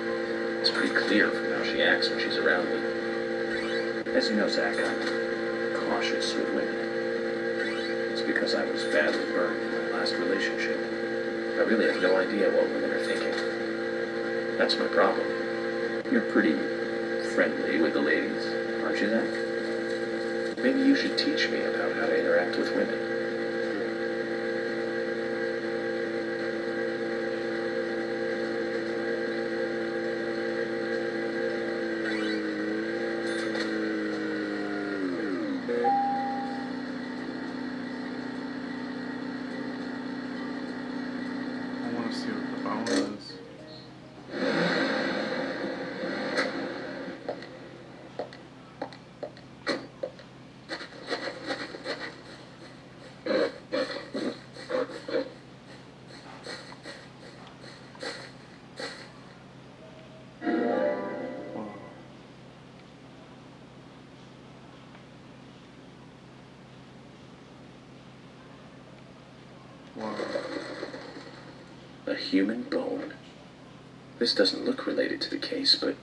It's pretty clear from how she acts when she's around me. As you know, Zach, I'm cautious with women. It's because I was badly burned in my last relationship. I really have no idea what women are thinking. That's my problem. You're pretty friendly with the ladies, aren't you, Zach? Maybe you should teach me about how to interact with women. I want to see what the bone is. Whoa. Whoa. A human bone? This doesn't look related to the case, but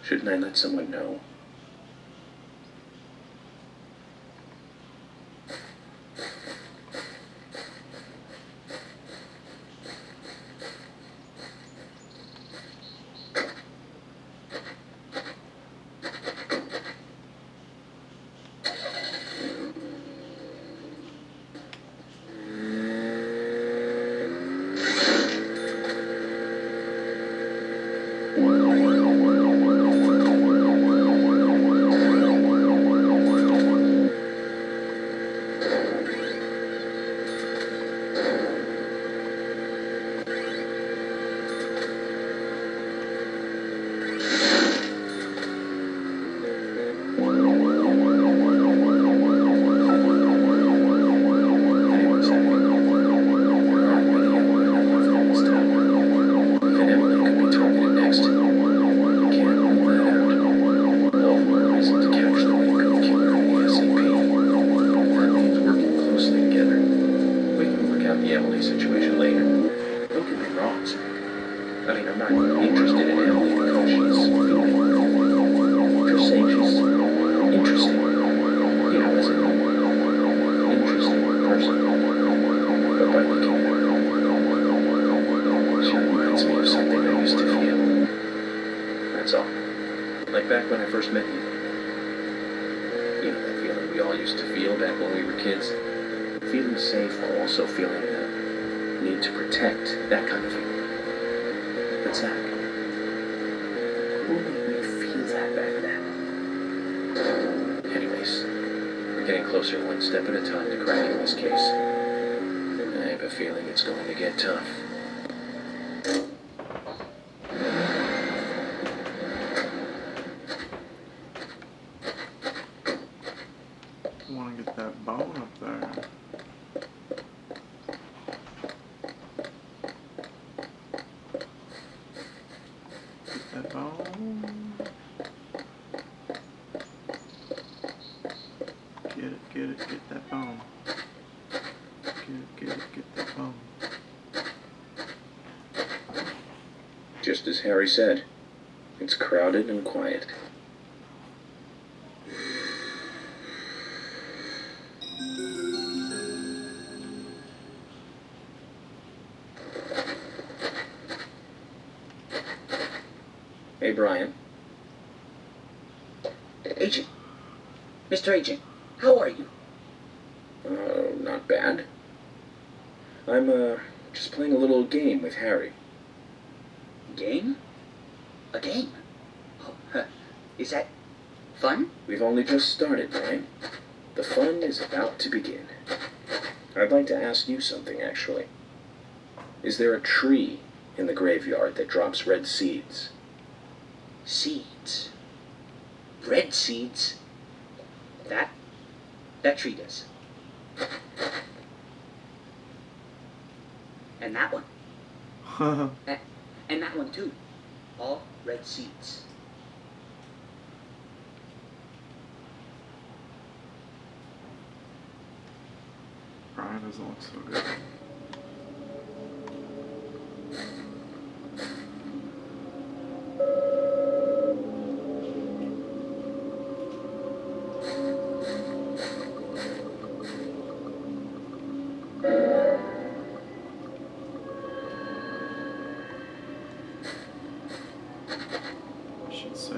shouldn't I let someone know? Anyone's happy. There aren't many young women left in this town. Even Emily could be targeted next. We can't rule that out. All the more reason to catch the Waco killer ASAP. That means working closely together. We can work out the Emily situation later. Don't get me wrong, sir. I mean, I'm not interested in Emily because she's female. I'm just saying she's interesting. You know, as an interesting person. But by looking at her, she reminds me of something I used to feel. That's all. Like back when I first met you. You know that feeling we all used to feel back when we were kids? Feeling safe while also feeling the need to protect, that kind of feeling. But Zach, who made me feel that back then? Anyways, we're getting closer one step at a time to cracking this case. I have a feeling it's going to get tough. I want to get that bone up there. Get that bone. Get that bone. Get that bone. Just as Harry said, it's crowded and quiet. Hey, Brian. Agent. Mr. Agent, how are you? Not bad. I'm, just playing a little game with Harry. Game? A game? Oh, is that fun? We've only just started, Brian. The fun is about to begin. I'd like to ask you something, actually. Is there a tree in the graveyard that drops red seeds? Seeds. Red seeds. That tree does. And that one. And that one too. All red seeds. Brian doesn't look so good. I should say.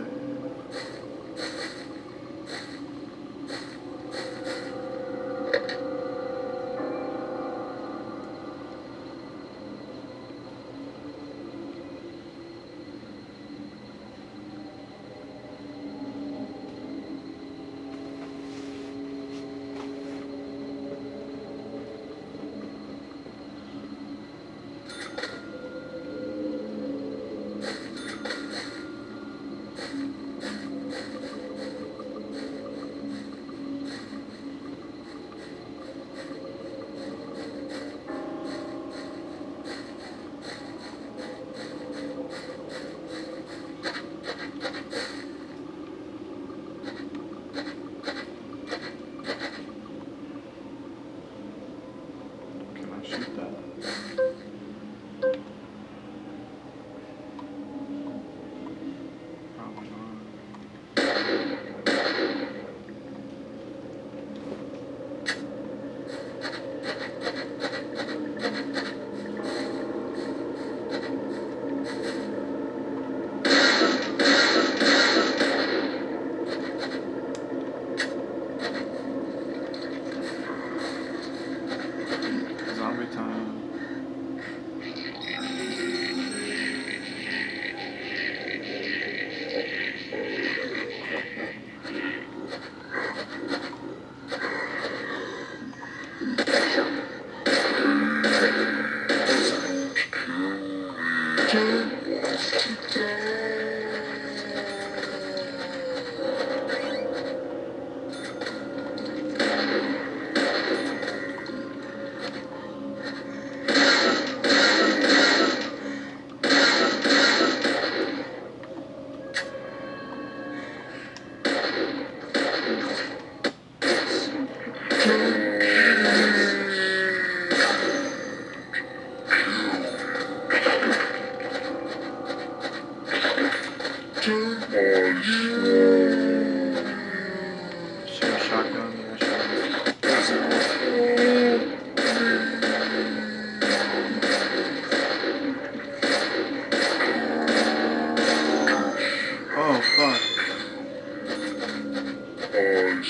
It's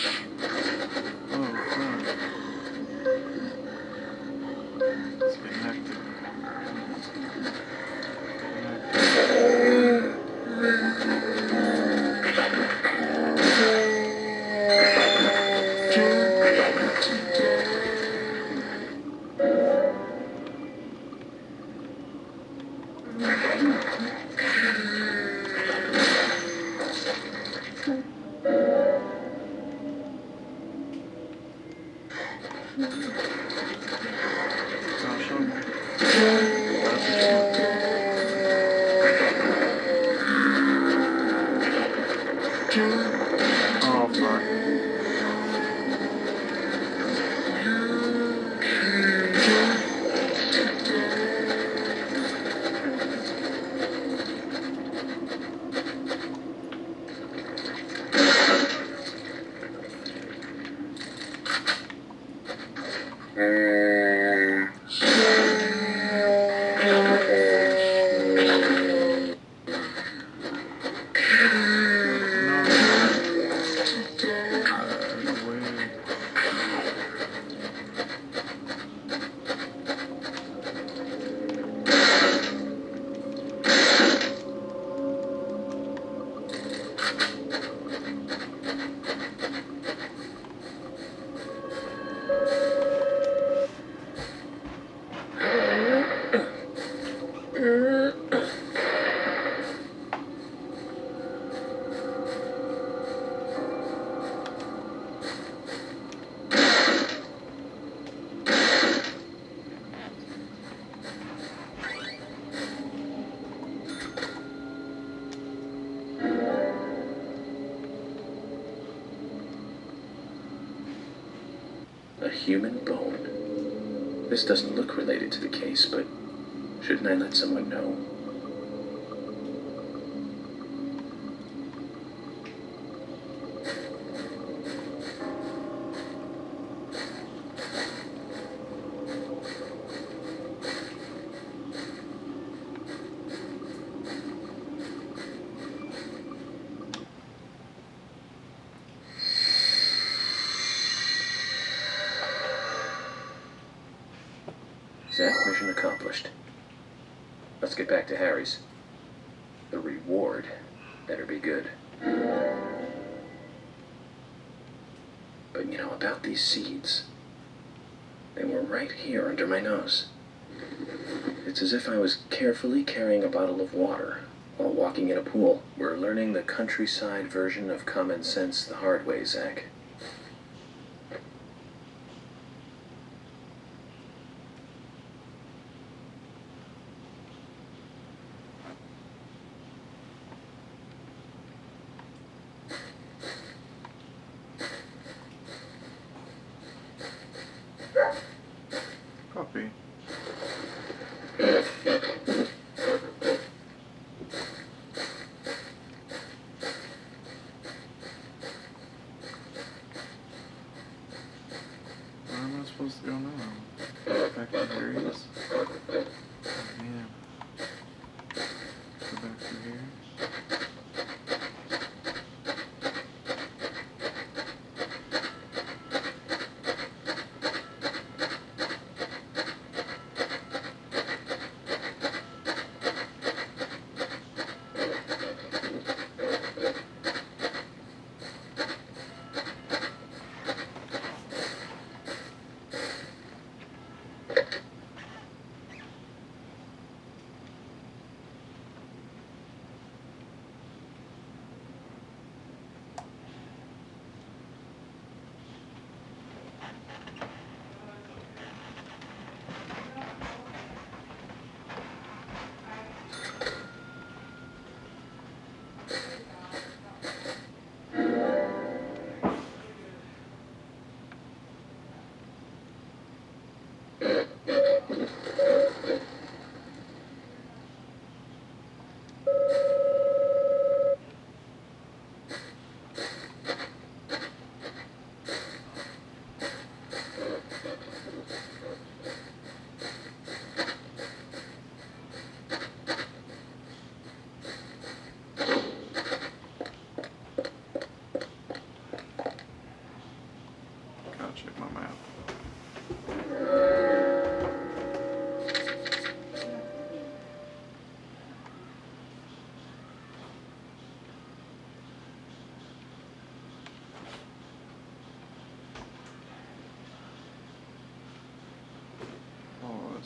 getting hectic. Oh, fuck. A human bone. This doesn't look related to the case, but shouldn't I let someone know? Zach, mission accomplished. Let's get back to Harry's. The reward better be good. But you know, about these seeds, they were right here under my nose. It's as if I was carefully carrying a bottle of water while walking in a pool. We're learning the countryside version of common sense the hard way, Zach. Copy. Where am I supposed to go now? Back to Harry's? Oh, man. Go back to here.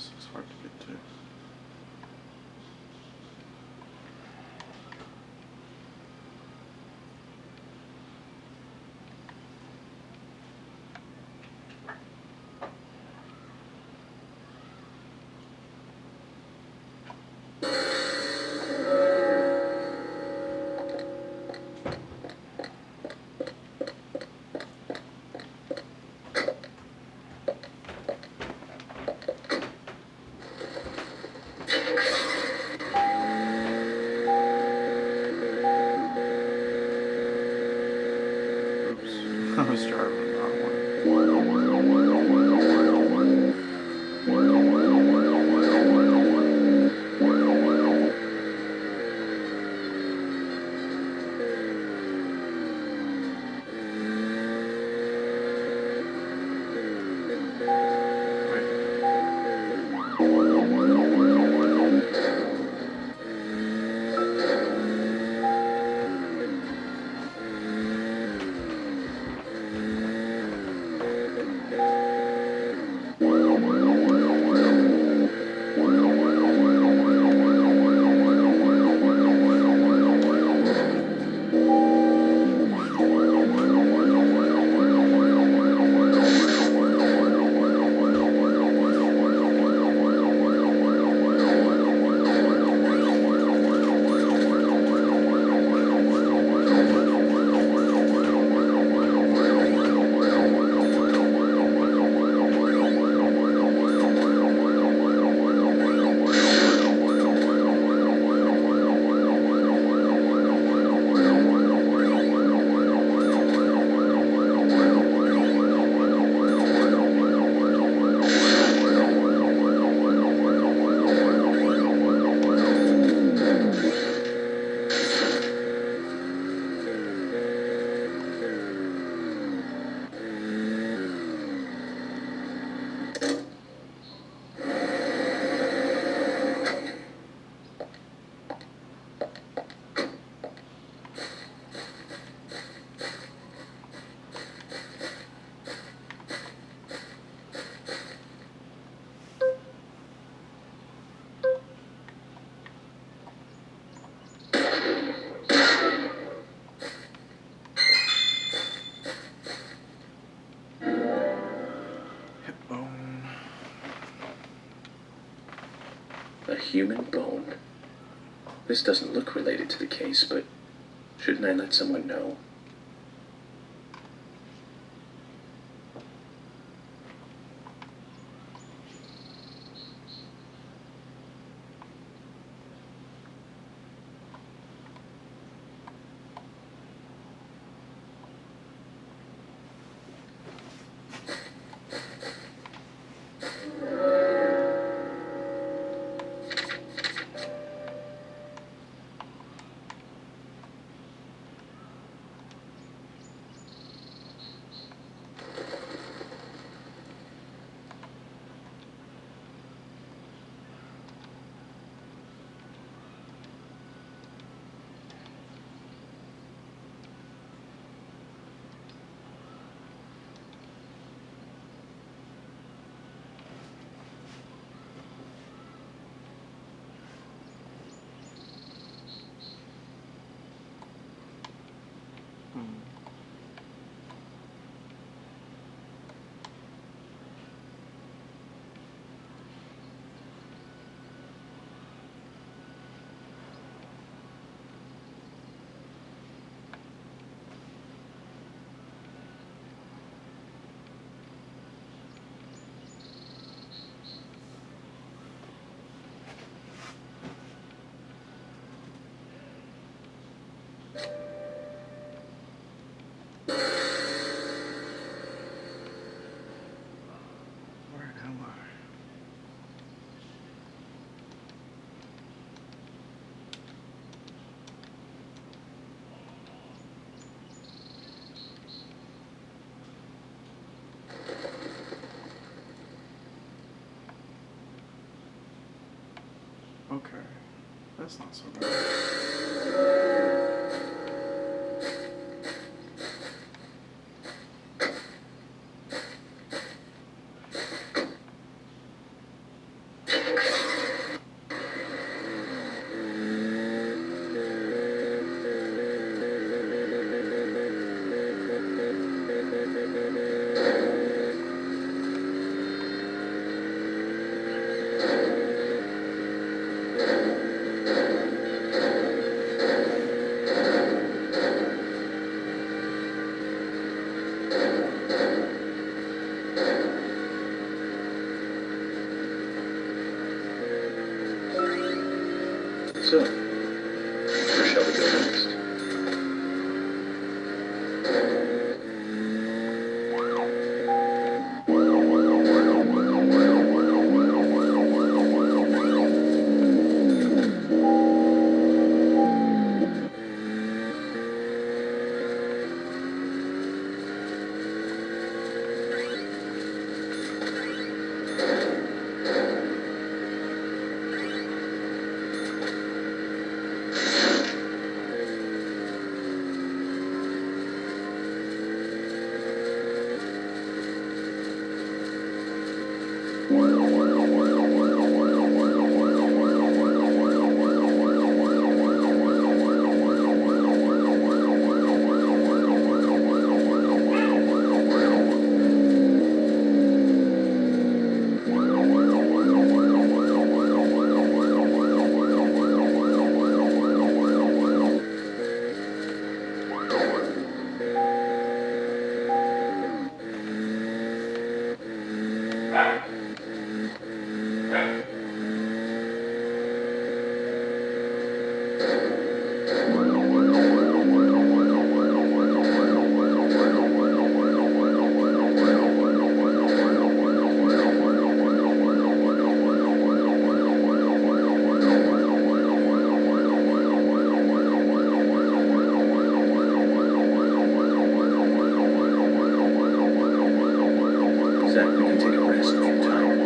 This is hard to get to. I was driving the wrong way. A human bone. This doesn't look related to the case, but shouldn't I let someone know? Where am I? Okay, that's not so bad. So, where shall we go next? Zach, we can take a rest if you're tired.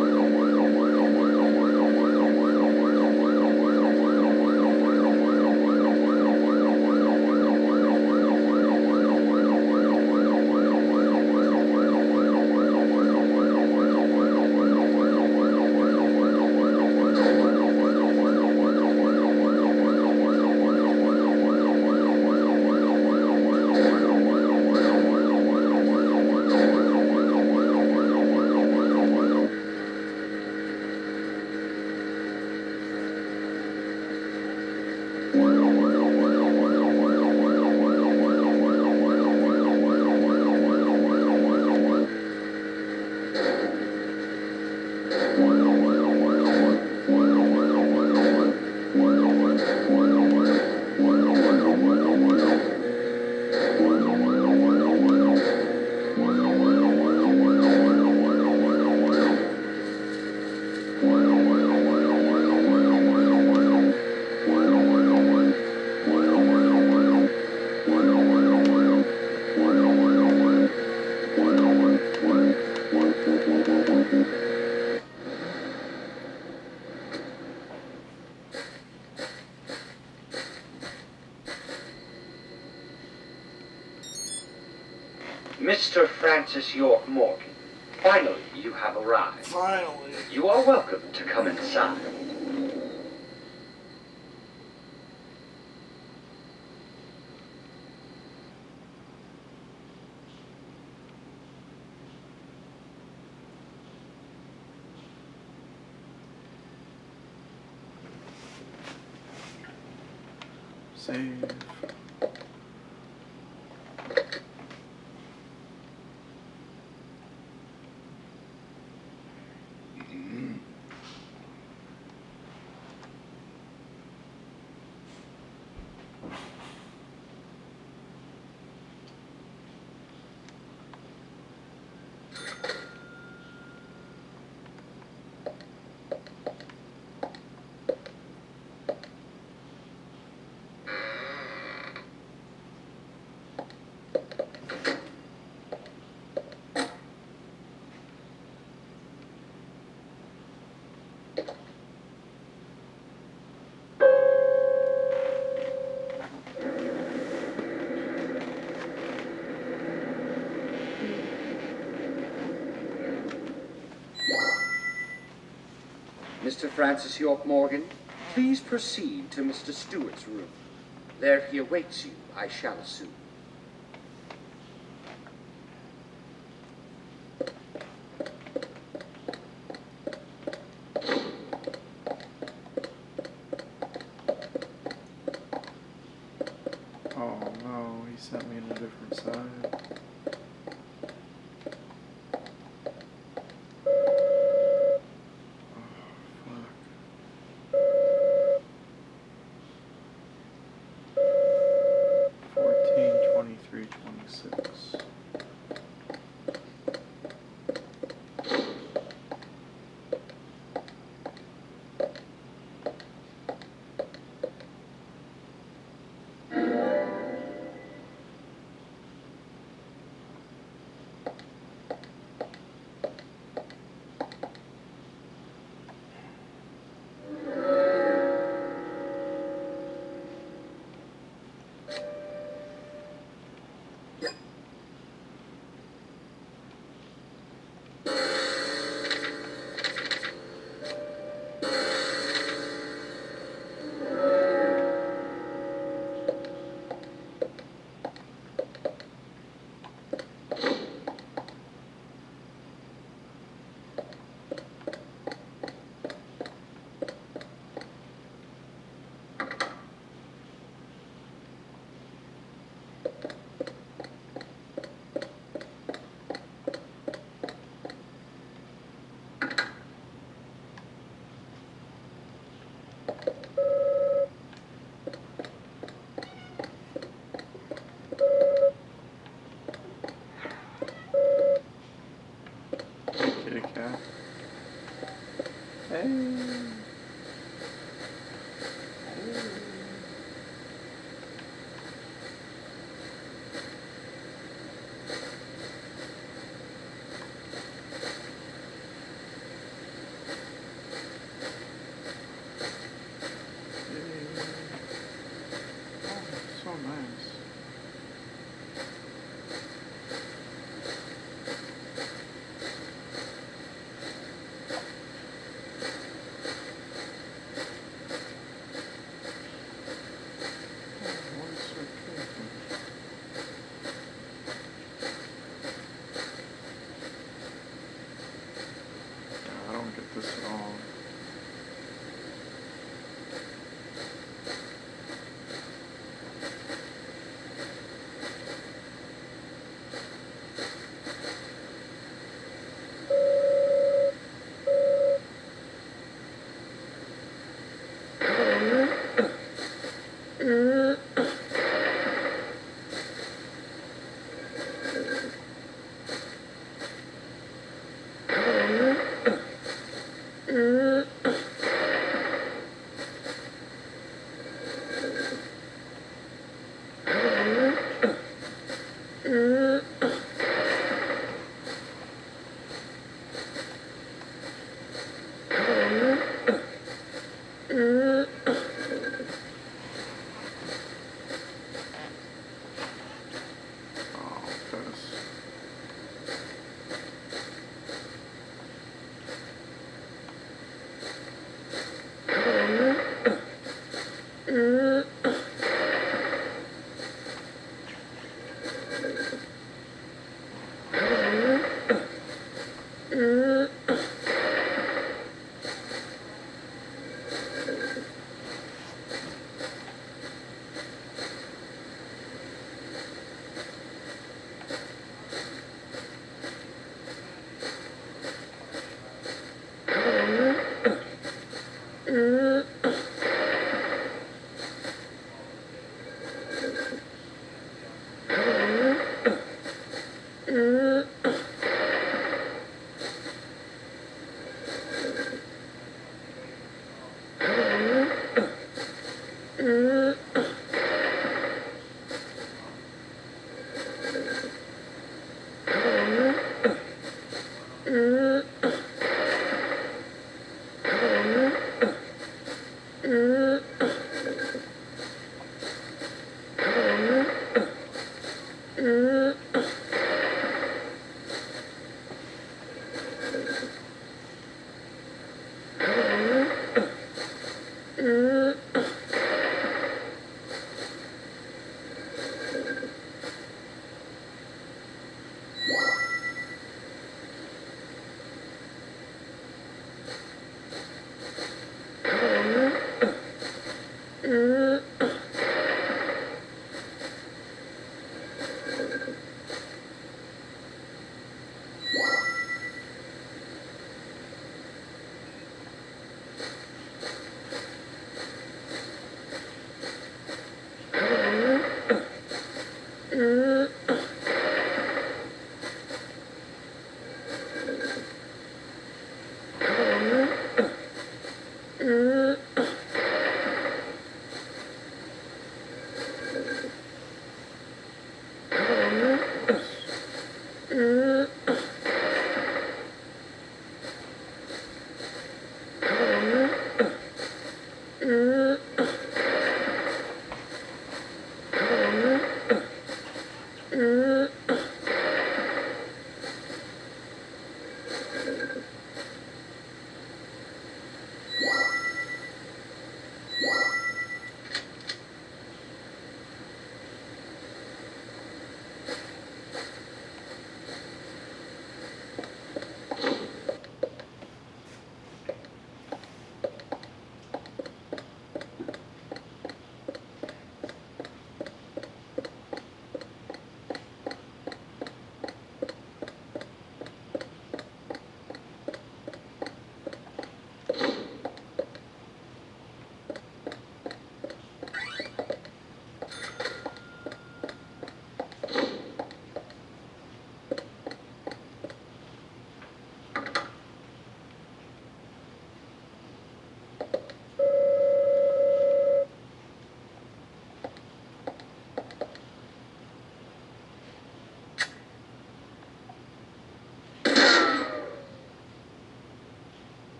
Mr. Francis York Morgan, finally you have arrived. Finally. You are welcome to come inside. Save. Mr. Francis York Morgan, please proceed to Mr. Stewart's room. There he awaits you, I shall assume. Oh no, he sent me in a different side. Oh, fuck.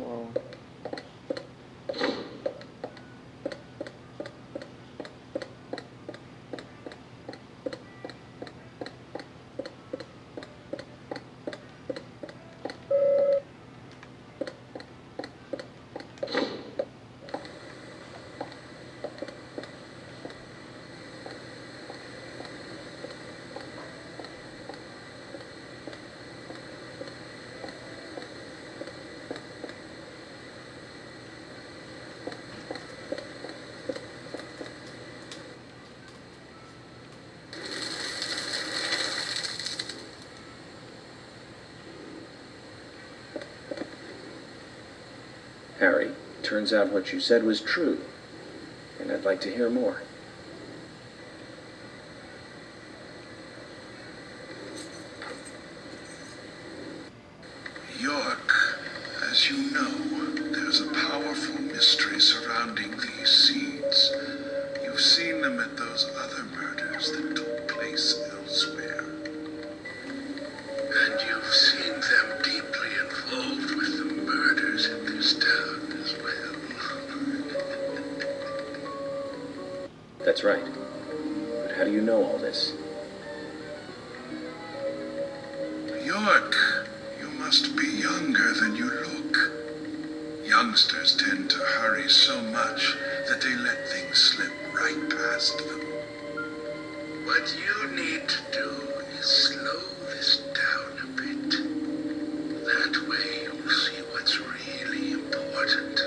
Whoa. Harry, turns out what you said was true, and I'd like to hear more. York, as you know, there's a powerful mystery surrounding these seeds. You've seen them at those other murders that took place elsewhere. And you've seen them deeply involved with the murders in this town as well. That's right. But how do you know all this? York, you must be younger than you look. Youngsters tend to hurry so much that they let things slip right past them. What you need to do is slow this down a bit. That way you'll see what's really important.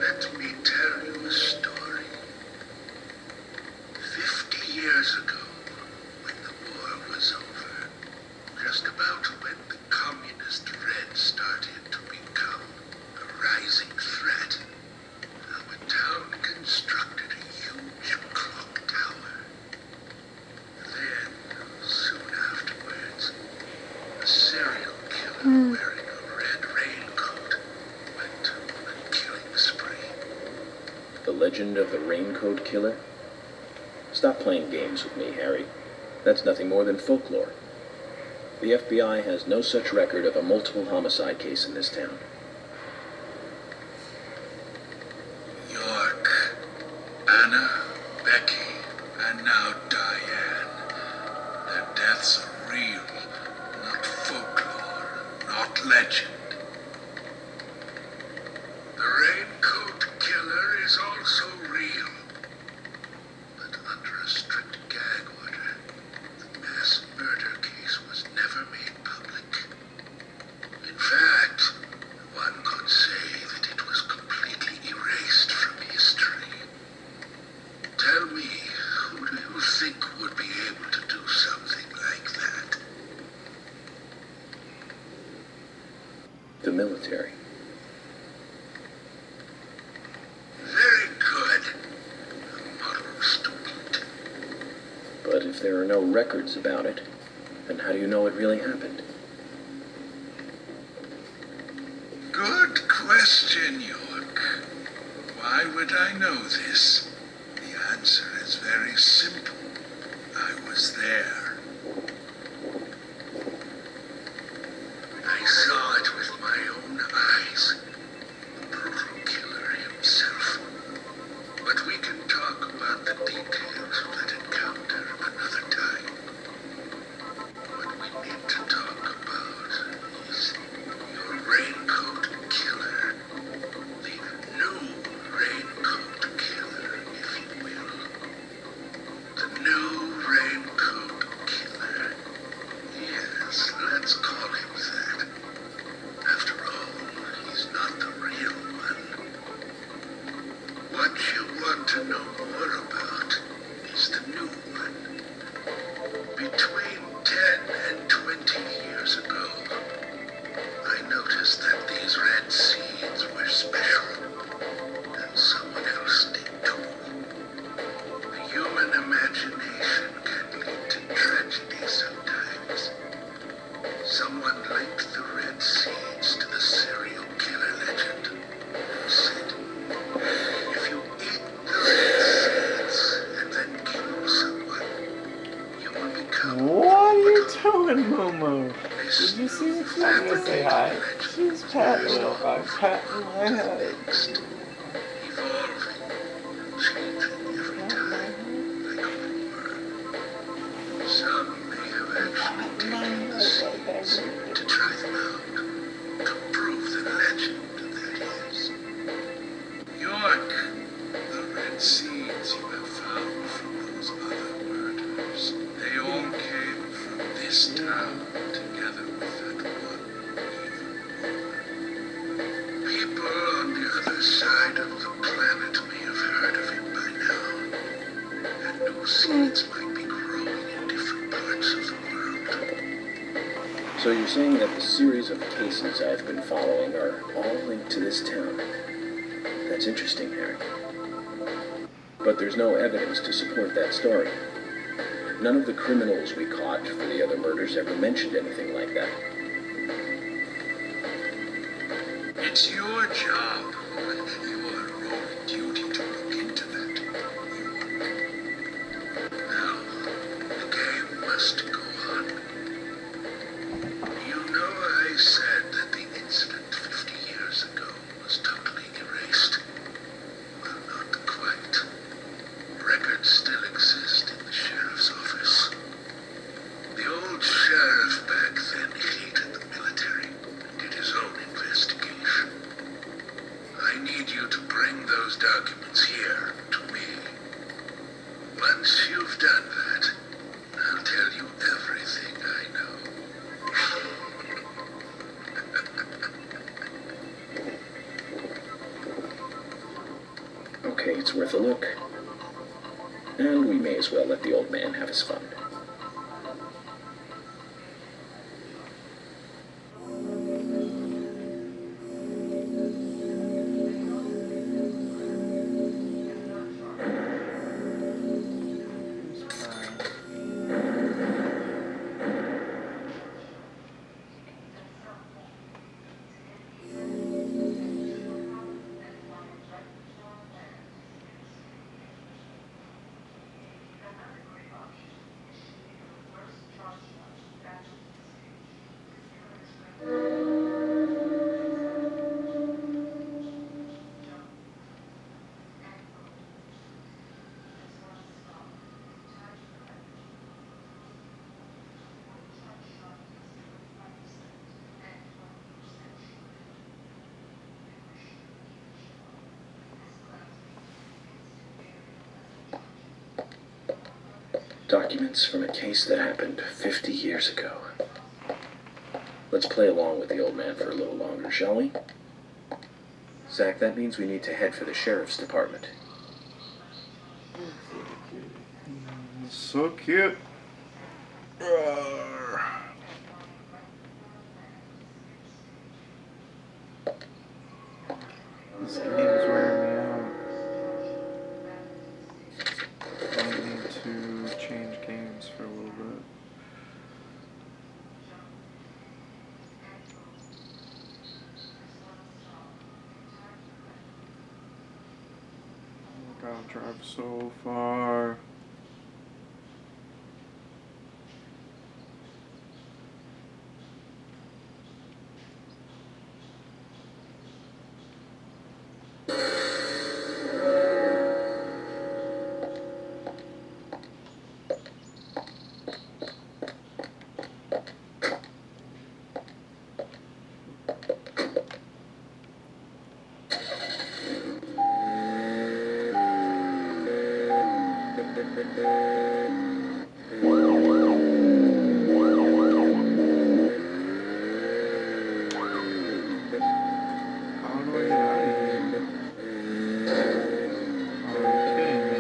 Let me tell you a story. 50 years ago, when the war was over, just about when the communist Red started to become a rising threat, our town constructed a huge clock tower. Then, soon afterwards, a serial killer wearing a red raincoat went on a killing spree. The legend of the Raincoat Killer? Stop playing games with me, Harry. That's nothing more than folklore. The FBI has no such record of a multiple homicide case in this town. York, Anna, Becky, and now Diane. Their deaths are real, not folklore, not legend. The Raincoat Killer is also real, but under a strict gag order, the mass murder case was never made public. In fact, one could say that it was completely erased from history. Tell me, who do you think would be able to do something like that? The military. Very good. A model student. But if there are no records about it, then how do you know it really happened? Good question, York. Why would I know this? The answer is very simple. I was there. I saw it with my own eyes. The brutal killer himself. But we can talk about the details of that encounter another time. What we need to talk about is your Raincoat Killer. The new Raincoat Killer, if you will. The new Raincoat Killer. Yes, let's call him that. After all, he's not the real one. What you want to know more about is the new one. Between 10 and 20 years ago, I noticed that these red seeds were special, and someone else did too. The human imagination can lead to tragedy sometimes. Someone linked the red seeds to the serial killer legend. Said, if you eat the red seeds and then kill someone, you will become What are you doing, Momo? Did you see what you wanted to say hi? legend. She's patting my head. Evolving, changing every time, like a worm. Some may have actually taken the seeds to try them out, to prove the legend that is. York, the red seeds you have found from those other murders, they all came from this town together with that one evil woman. People on the other side of the planet may have heard of it by now, and new seeds might be growing in different parts of the world. So you're saying that the series of cases I've been following are all linked to this town? That's interesting, Harry. But there's no evidence to support that story. None of the criminals we caught for the other murders ever mentioned anything like that. It's your job, your royal duty to look into that. Now, the game must go on. You know I said that the incident 50 years ago was totally erased. Well, not quite. Records still exist in the sheriff's office. The old sheriff back then hated the military and did his own investigation. I need you to bring those documents here to me. Once you've done that, I'll tell you everything I know. Okay, it's worth a look. And we may as well let the old man have his fun. Documents from a case that happened 50 years ago. Let's play along with the old man for a little longer, shall we? Zach, that means we need to head for the sheriff's department. So cute. This game is wearing me out. I need to change games for a little bit. I gotta drive so far. How do I get out of here? Are you kidding me?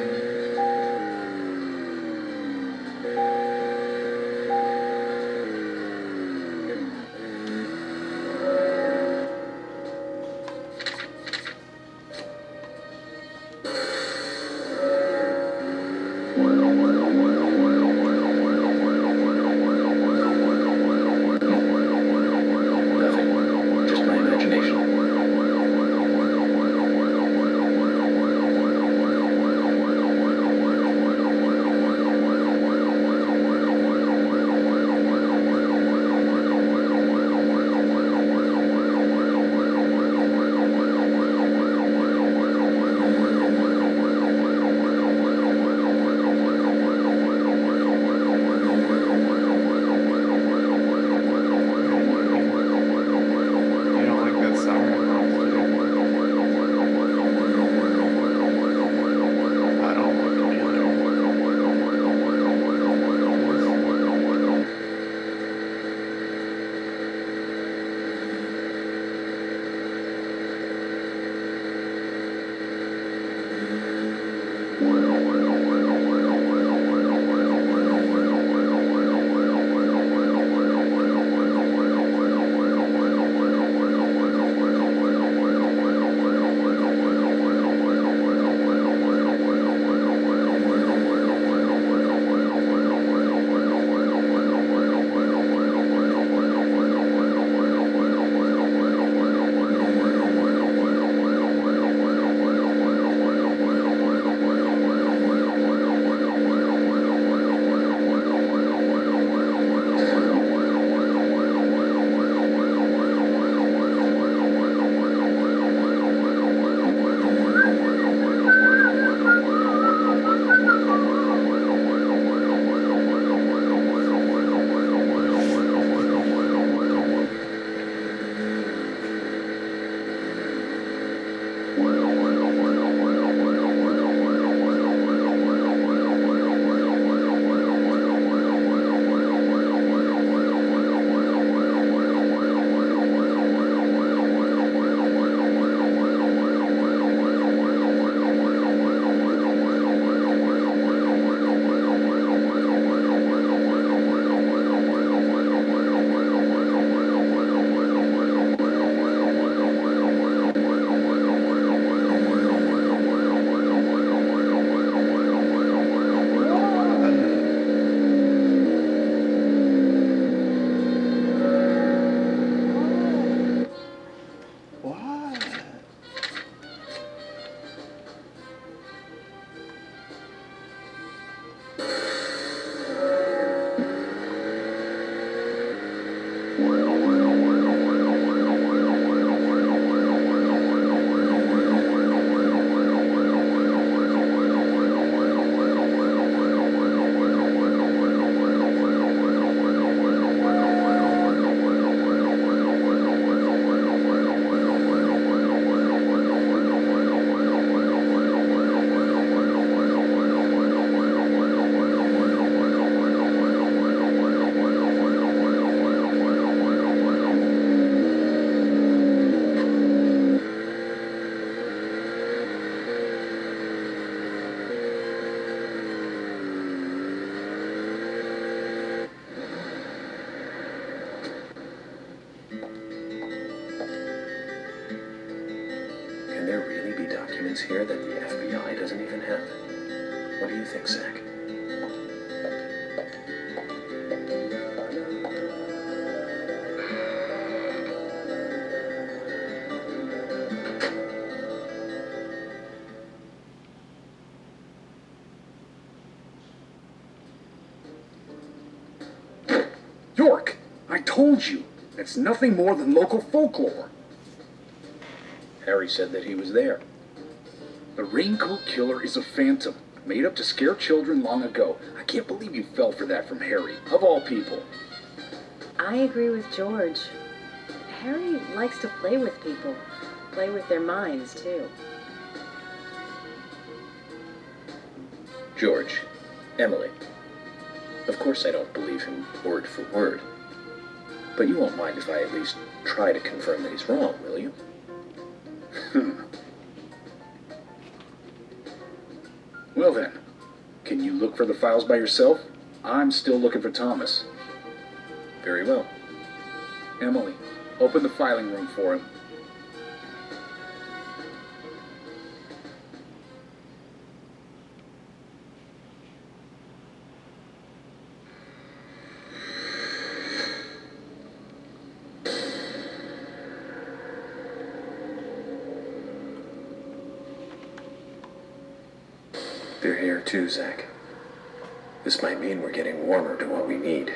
be documents here that the FBI doesn't even have? What do you think, Zach? York, I told you, it's nothing more than local folklore. Harry said that he was there. The Raincoat Killer is a phantom, made up to scare children long ago. I can't believe you fell for that from Harry, of all people. I agree with George. Harry likes to play with people, play with their minds, too. George, Emily. Of course I don't believe him word for word. But you won't mind if I at least try to confirm that he's wrong, will you? Well then, can you look for the files by yourself? I'm still looking for Thomas. Very well. Emily, open the filing room for him. They're here too, Zach. This might mean we're getting warmer to what we need.